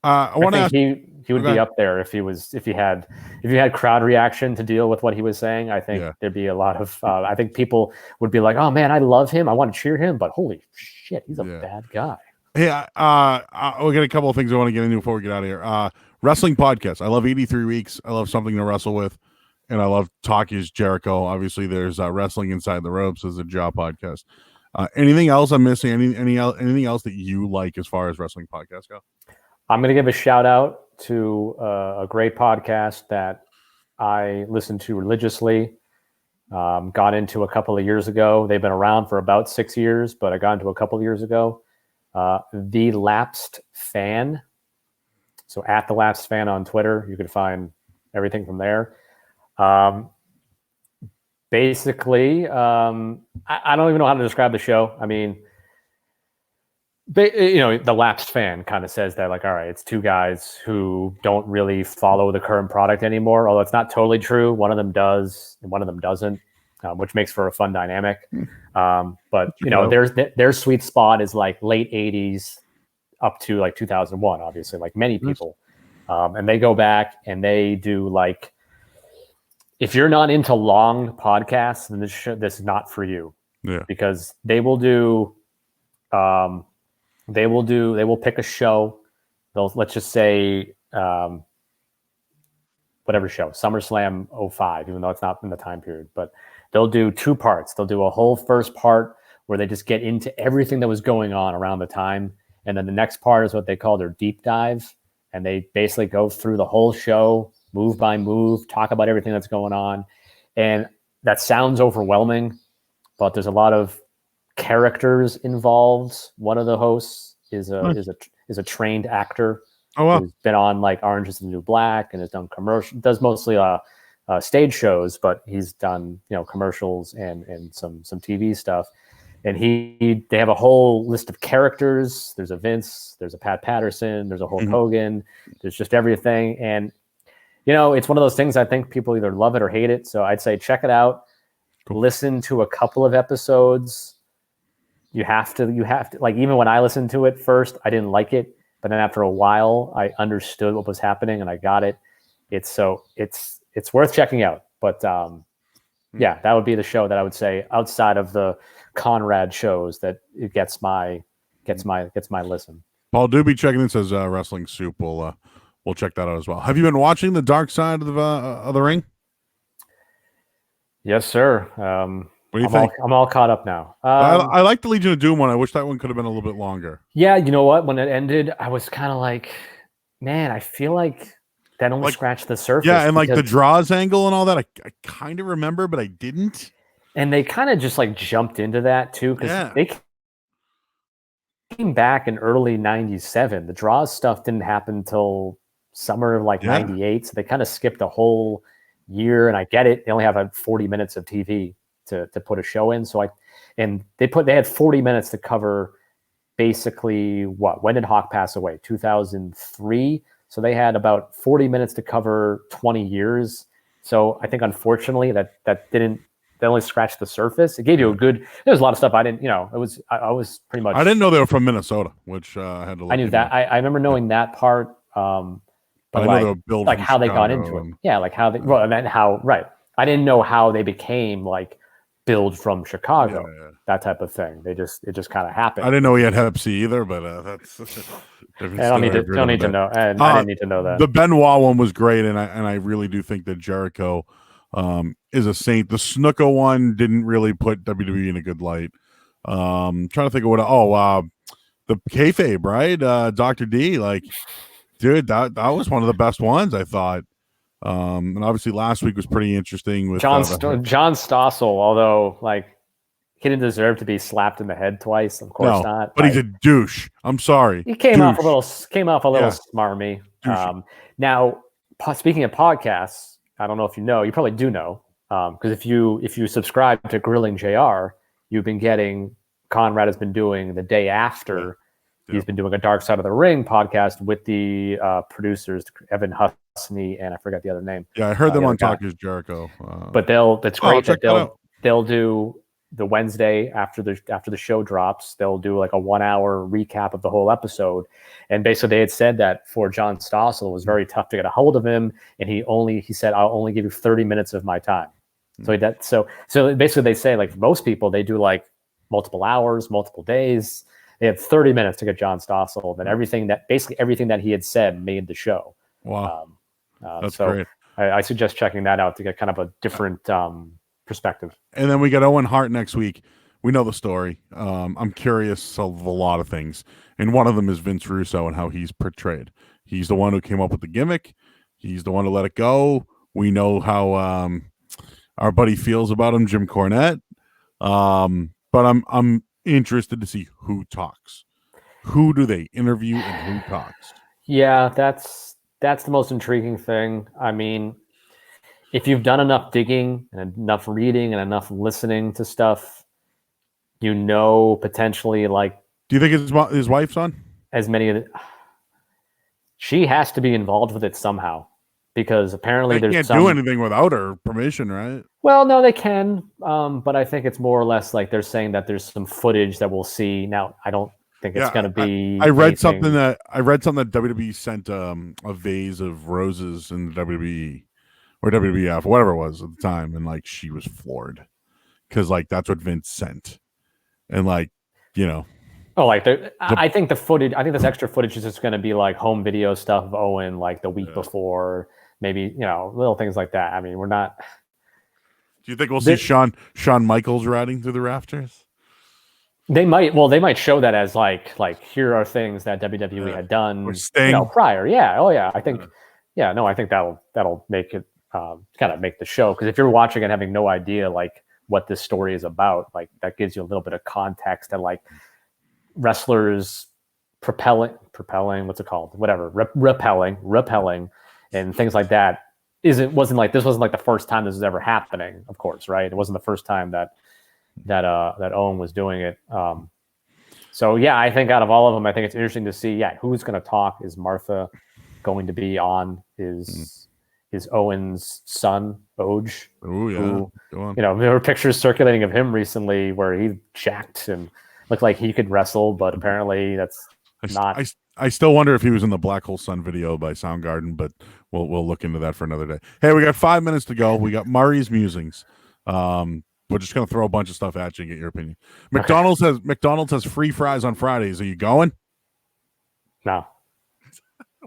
I want to ask. He would be up there if he had crowd reaction to deal with what he was saying. I think there'd be a lot of. I think people would be like, "Oh man, I love him. I want to cheer him," but holy shit, he's a bad guy. Hey, we got a couple of things I want to get into before we get out of here. Wrestling podcast. I love 83 Weeks. I love Something to Wrestle With, and I love Talkies Jericho. Obviously, there's Wrestling Inside the Ropes as a job podcast. Anything else I'm missing? Anything else that you like as far as wrestling podcasts go? I'm going to give a shout out to a great podcast that I listen to religiously. Got into a couple of years ago. They've been around for about 6 years, but I got into a couple of years ago. The Lapsed Fan. So at The Lapsed Fan on Twitter, you can find everything from there. Basically, I don't even know how to describe the show. I mean, The Lapsed Fan kind of says that, like, all right, it's two guys who don't really follow the current product anymore, although it's not totally true. One of them does and one of them doesn't, which makes for a fun dynamic. But, their sweet spot is like late 80s up to like 2001, obviously, like many people. And they go back and they do like, if you're not into long podcasts, then this is not for you. Yeah. Because they will pick a show. Let's just say whatever show, SummerSlam 05, even though it's not in the time period, but they'll do 2 parts. They'll do a whole first part where they just get into everything that was going on around the time. And then the next part is what they call their deep dive. and they basically go through the whole show, move by move, talk about everything that's going on. And that sounds overwhelming, but there's a lot of characters involved. One of the hosts is a trained actor who's been on like Orange is the New Black and has done commercial, does mostly stage shows, but he's done commercials and some TV stuff. And they have a whole list of characters. There's a Vince, there's a Pat Patterson, there's a Hulk Hogan, there's just everything. And it's one of those things I think people either love it or hate it. So I'd say check it out. Cool. Listen to a couple of episodes. You have to like, even when I listened to it first, I didn't like it, but then after a while I understood what was happening and I got it. It's worth checking out. But yeah, that would be the show that I would say outside of the Conrad shows that it gets my listen. Paul Doobie checking in, says Wrestling Soup. We'll check that out as well. Have you been watching the Dark Side of the Ring? Yes, sir. What do you think? I'm all caught up now. I like the Legion of Doom one. I wish that one could have been a little bit longer. Yeah, you know what? When it ended, I was kind of like, man, I feel like that only scratched the surface. Yeah, and like the draws angle and all that, I kind of remember, but I didn't. And they kind of just like jumped into that too, because they came back in early '97. The draws stuff didn't happen until summer of like '98, so they kind of skipped a whole year. And I get it; they only have 40 minutes of TV to put a show in. So they had 40 minutes to cover basically when did Hawk pass away? 2003. So they had about 40 minutes to cover 20 years. So I think unfortunately that only scratched the surface. It gave you there's a lot of stuff I didn't, I was pretty much. I didn't know they were from Minnesota, which I had to look. I knew that. I remember knowing that part. But I know they were built like how they got into it. Yeah. Like how and then how, right. I didn't know how they became like Build from Chicago, that type of thing. It just kind of happened. I didn't know he had Hep C either, but that's. I don't need to know. And I didn't need to know that. The Benoit one was great, and I really do think that Jericho is a saint. The Snuka one didn't really put WWE in a good light. Trying to think of the kayfabe, right? Dr. D, like, dude, that was one of the best ones, I thought. And obviously last week was pretty interesting with John Stossel, although like he didn't deserve to be slapped in the head twice. Of course not. But he's a douche. I'm sorry. He came off a little smarmy. Now, speaking of podcasts, I don't know if you know, you probably do know, because if you subscribe to Grilling JR, you've been getting, Conrad has been doing the day after. He's been doing a Dark Side of the Ring podcast with the producers, Evan Husney, and I forgot the other name. Yeah, I heard them on Talk is Jericho. But that's great that they'll do the Wednesday after the show drops. They'll do like a 1 hour recap of the whole episode. And basically they had said that for John Stossel, it was very tough to get a hold of him. And he said, I'll only give you 30 minutes of my time. So basically they say, like, most people, they do like multiple hours, multiple days. They had 30 minutes to get John Stossel, and everything that he had said made the show. Wow. That's so great. I suggest checking that out to get kind of a different perspective. And then we got Owen Hart next week. We know the story. I'm curious of a lot of things. And one of them is Vince Russo and how he's portrayed. He's the one who came up with the gimmick. He's the one who let it go. We know how our buddy feels about him, Jim Cornette. But I'm interested to see who talks. Who do they interview and who talks? Yeah, that's the most intriguing thing. I mean, if you've done enough digging and enough reading and enough listening to stuff, potentially, like. Do you think his wife's on? As many of she has to be involved with it somehow, because apparently they can't do anything without her permission, right? Well, no, they can, but I think it's more or less like they're saying that there's some footage that we'll see. Now, I don't think it's going to be. I read something that WWE sent a vase of roses in the WWE or WWF, whatever it was at the time, and like she was floored because like that's what Vince sent, and like Oh, like I think the footage. I think this extra footage is just going to be like home video stuff of Owen, like the week before, maybe little things like that. I mean, we're not. Do you think we'll see Shawn Michaels riding through the rafters? They might show that as like here are things that WWE had done, Or Sting. prior. Yeah. Oh yeah. I think that'll make it kind of make the show, because if you're watching and having no idea like what this story is about, like that gives you a little bit of context, and like wrestlers propelling what's it called, whatever, repelling and things like that wasn't like the first time this was ever happening, of course, right? It wasn't the first time that Owen was doing it. So yeah, I think out of all of them, I think it's interesting to see who's going to talk. Is Martha going to be on? Is Owen's son Oj? Oh yeah, go on. There were pictures circulating of him recently where he jacked and looked like he could wrestle, but apparently that's not. I still wonder if he was in the Black Hole Sun video by Soundgarden, but we'll look into that for another day. Hey, we got 5 minutes to go. We got Murray's musings. We're just gonna throw a bunch of stuff at you and get your opinion. McDonald's has free fries on Fridays. Are you going? No.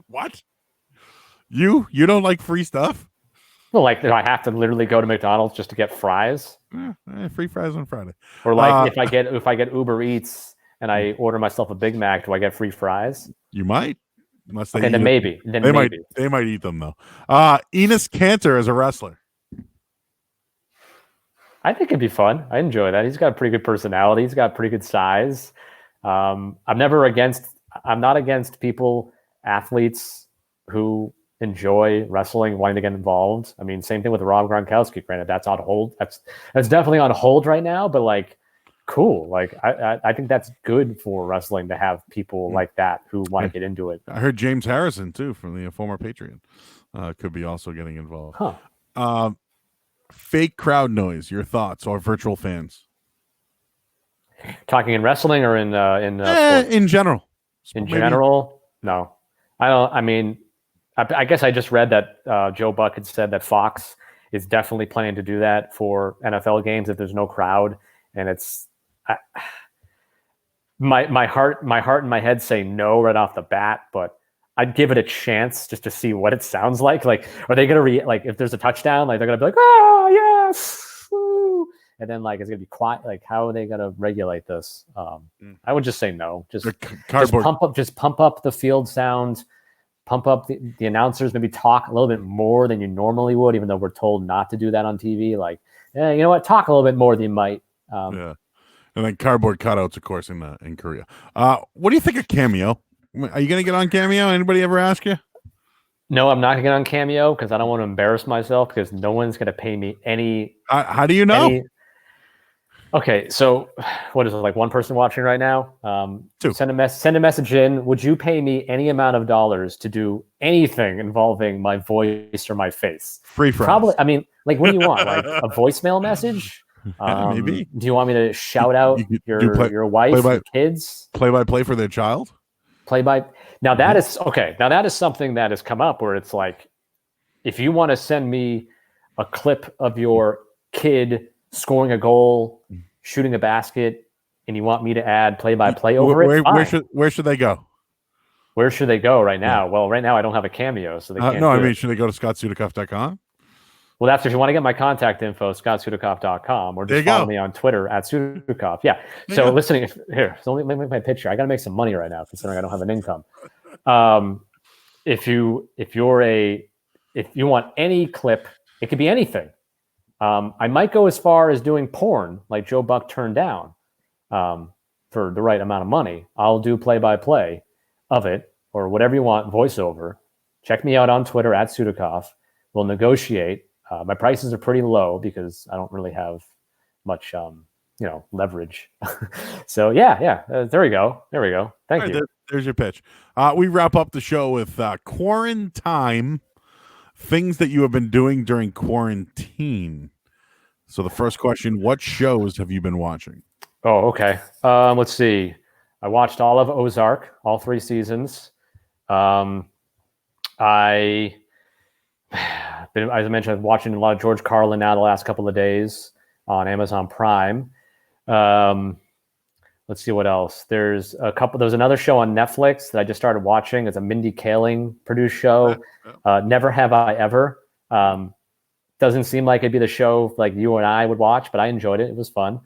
What? You don't like free stuff? Well, like, do I have to literally go to McDonald's just to get fries? Free fries on Friday. Or like if I get Uber Eats and I order myself a Big Mac, do I get free fries? You might. Unless they then maybe. They might eat them though. Enos Cantor as a wrestler. I think it'd be fun. I enjoy that. He's got a pretty good personality. He's got pretty good size. I'm not against athletes who enjoy wrestling, wanting to get involved. I mean, same thing with Rob Gronkowski. Granted, that's on hold. That's definitely on hold right now, but like, cool. Like, I think that's good for wrestling to have people like that who want to get into it. I heard James Harrison too, from the former Patriot, could be also getting involved. Huh. Fake crowd noise. Your thoughts, or virtual fans? Talking in wrestling or in sports? In general. In general, no. I don't. I mean, I guess I just read that Joe Buck had said that Fox is definitely planning to do that for NFL games if there's no crowd, and it's my heart and my head say no right off the bat, but I'd give it a chance just to see what it sounds like. Like, are they going to like if there's a touchdown, like they're going to be like, oh yes, woo! And then like it's going to be quiet. Like, how are they going to regulate this? I would just say no. Just pump up the field sound, pump up the announcers. Maybe talk a little bit more than you normally would, even though we're told not to do that on TV. Like, you know what? Talk a little bit more than you might. Yeah, and then cardboard cutouts, of course, in Korea. What do you think of Cameo? Are you going to get on Cameo? Anybody ever ask you? No, I'm not going to get on Cameo because I don't want to embarrass myself, because no one's going to pay me any. How do you know? Okay, so what is it, like one person watching right now? Two. Send a message in. Would you pay me any amount of dollars to do anything involving my voice or my face? Free fries. Probably. I mean, like, what do you want? Like a voicemail message? Maybe. Do you want me to shout out your wife, your kids? Play-by-play for their child? Now that is okay. Now that is something that has come up where it's like, if you want to send me a clip of your kid scoring a goal, shooting a basket, and you want me to add play-by-play over it, where should they go? Where should they go right now? Yeah. Well, right now I don't have a Cameo, so they can't. No, I mean, should they go to scottsudikoff.com? Well, that's if you want to get my contact info, scottsudikoff.com, or just follow me on Twitter at Sudikoff. Yeah. So listening here, so let me make my picture. I got to make some money right now, considering I don't have an income. If you want any clip, it could be anything. I might go as far as doing porn, like Joe Buck turned down, for the right amount of money. I'll do play-by-play of it, or whatever you want, voiceover. Check me out on Twitter at Sudikoff. We'll negotiate. My prices are pretty low because I don't really have much, leverage. So there we go. Thank you. There's your pitch. We wrap up the show with quarantine, things that you have been doing during quarantine. So the first question: what shows have you been watching? Oh, okay. Let's see. I watched all of Ozark, all 3 seasons. As I mentioned, I'm watching a lot of George Carlin now the last couple of days on Amazon Prime. Let's see what else. There's another show on Netflix that I just started watching. It's a Mindy Kaling produced show. Never Have I Ever. Doesn't seem like it'd be the show like you and I would watch, but I enjoyed it. It was fun.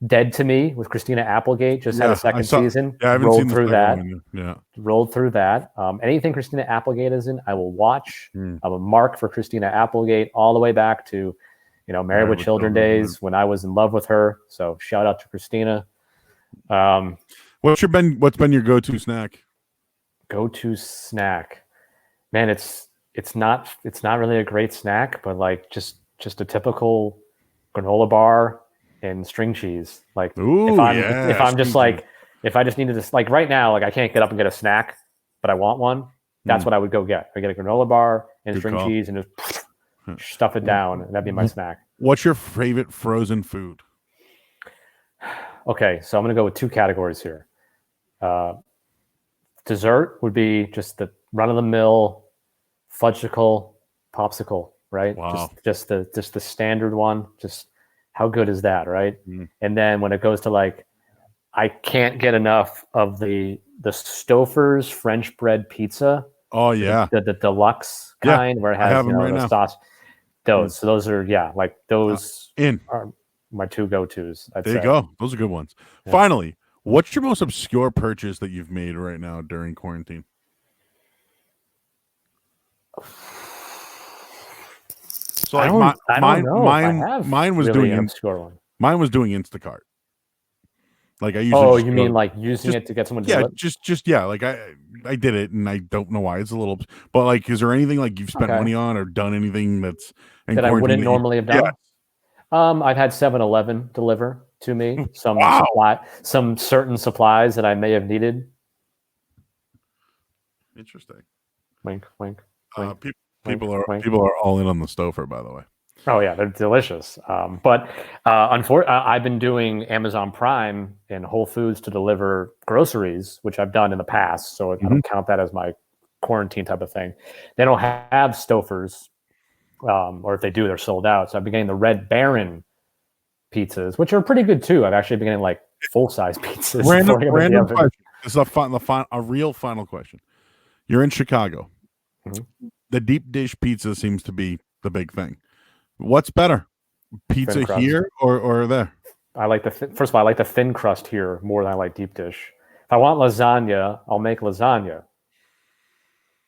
Dead to Me with Christina Applegate just had a second season. Yeah, I haven't seen through that. Yeah, rolled through that. Anything Christina Applegate is in, I will watch. I'm a mark for Christina Applegate all the way back to, Married with Children days when I was in love with her. So shout out to Christina. What's been your go-to snack? Go-to snack, man. It's not really a great snack, but like just a typical granola bar and string cheese. Like if I just needed to, like right now, like I can't get up and get a snack, but I want one. That's what I would go get. I get a granola bar and string cheese and just stuff it down, and that'd be my snack. What's your favorite frozen food? Okay, so I'm gonna go with two categories here. Dessert would be just the run-of-the-mill fudgicle popsicle, right? Wow. Just the standard one. Just how good is that, right? And then when it goes to like, I can't get enough of the Stouffer's French bread pizza. Oh yeah, the deluxe kind where it has the sauce. Those are those are my two go-tos. There you go. Those are good ones. Yeah. Finally, what's your most obscure purchase that you've made right now during quarantine? So like mine was doing Instacart. Like I usually you mean like using it to get someone to deliver? Like I did it, and I don't know why. It's a little, but like, is there anything like you've spent money on or done anything that I wouldn't normally have done? Yeah. I've had 7-Eleven deliver to me some certain supplies that I may have needed. Interesting. Wink, wink. People are all in on the Stouffer, by the way. Oh yeah, they're delicious. But I've been doing Amazon Prime and Whole Foods to deliver groceries, which I've done in the past. So I don't count that as my quarantine type of thing. They don't have Stouffer's, or if they do, they're sold out. So I've been getting the Red Baron pizzas, which are pretty good too. I've actually been getting like full-size pizzas. Random question. This is a real final question. You're in Chicago. Mm-hmm. The deep dish pizza seems to be the big thing. What's better, pizza here or there? I like first of all, I like the thin crust here more than I like deep dish. If I want lasagna, I'll make lasagna.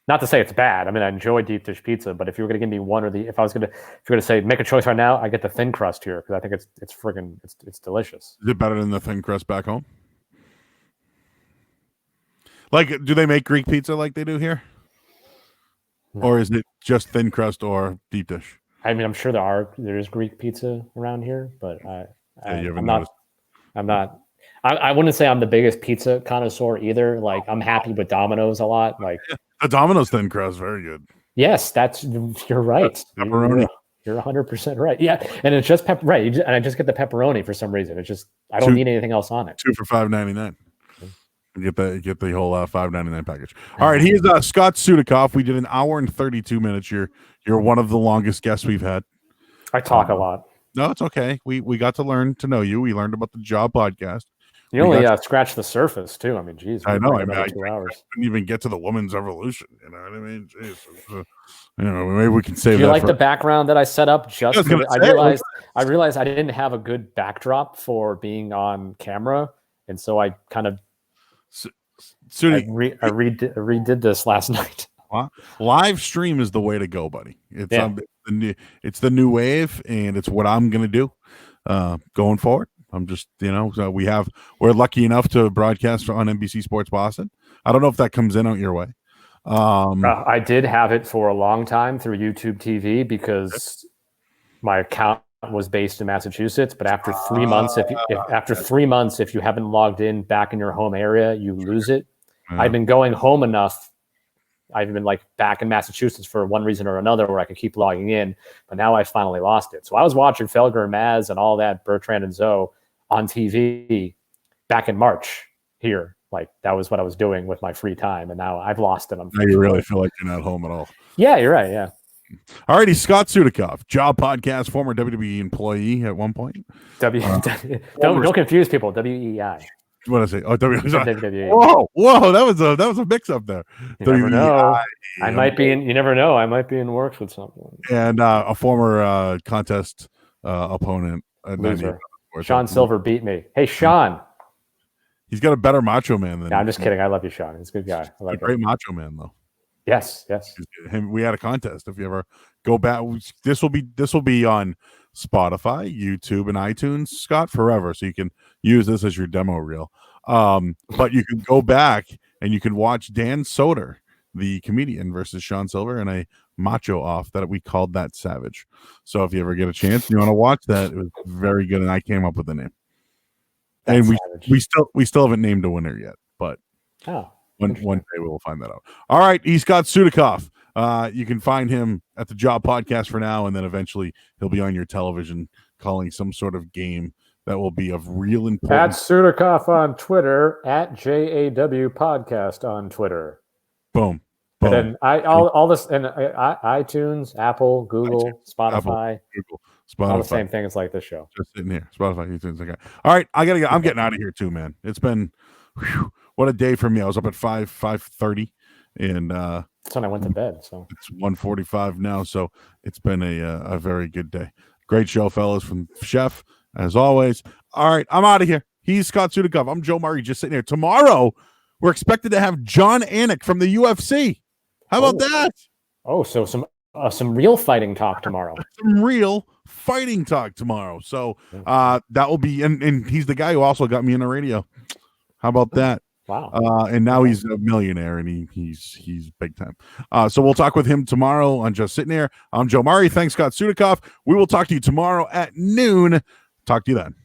Not to say it's bad. I mean, I enjoy deep dish pizza, but if you were going to give me one if you're going to say make a choice right now, I get the thin crust here because I think it's delicious. Is it better than the thin crust back home? Like, do they make Greek pizza like they do here? No. Or is it just thin crust or deep dish? I mean, I'm sure there is Greek pizza around here, but I'm not. I wouldn't say I'm the biggest pizza connoisseur either. Like, I'm happy with Domino's a lot. Like the Domino's thin crust, very good. Yes, you're right. Pepperoni. You're 100% right. Yeah, and it's just right. And I just get the pepperoni for some reason. It's just I don't need anything else on it. 2 for $5.99. Get the whole $5.99 package. All right, here's Scott Sudikoff. We did an hour and 32 minutes. You're one of the longest guests we've had. I talk a lot. No, it's okay. We got to learn to know you. We learned about the Job podcast. You only scratched the surface too. I mean, geez. I know. I mean, 2 hours. I didn't even get to the women's revolution. You know what I mean? Jeez. Maybe we can save. Do you like the background that I set up? I realized I didn't have a good backdrop for being on camera, and so I kind of. I redid this last night. Live stream is the way to go, buddy. It's the new wave, and it's what I'm gonna do going forward. I'm just we're lucky enough to broadcast on NBC Sports Boston. I don't know if that comes in out your way. I did have it for a long time through YouTube TV because my account was based in Massachusetts, but after 3 months, if you haven't logged in back in your home area, you lose it. Yeah. I've been going home enough. I've been like back in Massachusetts for one reason or another where I could keep logging in, but now I finally lost it. So I was watching Felger and Maz and all that, Bertrand and Zoe on TV back in March here. Like that was what I was doing with my free time. And now I've lost it. Now you really feel like you're not home at all. Yeah, you're right. Yeah. All righty, Scott Sudikoff, Job podcast, former WWE employee at one point. Don't confuse people. WEI. What did I say? Oh, WWE. Whoa! That was a mix up there. You never know. I might be in. You never know. I might be in works with someone. And a former contest opponent at loser. Sean Silver beat me. Hey, Sean. He's got a better Macho Man than. No, I'm just kidding. I love you, Sean. He's a good guy. I like a great Macho Man, though. Yes. We had a contest. If you ever go back, this will be on Spotify, YouTube, and iTunes, Scott, forever. So you can use this as your demo reel. But you can go back and you can watch Dan Soder, the comedian, versus Sean Silver in a macho off that we called That Savage. So if you ever get a chance and you want to watch that, it was very good, and I came up with the name. And we still haven't named a winner yet, but one day we will find that out. All right, he's Scott Sudikoff. You can find him at the Job Podcast for now, and then eventually he'll be on your television calling some sort of game that will be of real importance. At Sudikoff on Twitter, at JAW Podcast on Twitter. Boom. And then all this and iTunes, Apple, Google, Spotify, all the same thing. It's like this show. Just Sitting Here, Spotify, YouTube. Okay. All right, I gotta go. I'm getting out of here too, man. It's been what a day for me. I was up at 5:30, and that's when I went to bed. So it's 1:45 now. So it's been a very good day. Great show, fellas, from Chef as always. All right, I'm out of here. He's Scott Sudikoff. I'm Joe Murray, just sitting here. Tomorrow, we're expected to have John Anik from the UFC. How about that? Oh, so some real fighting talk tomorrow. Some real fighting talk tomorrow. So that will be, and he's the guy who also got me in the radio. How about that? Wow. And now he's a millionaire, and he's big time. So we'll talk with him tomorrow on Just Sitting Here. I'm Joe Murray. Thanks, Scott Sudikoff. We will talk to you tomorrow at noon. Talk to you then.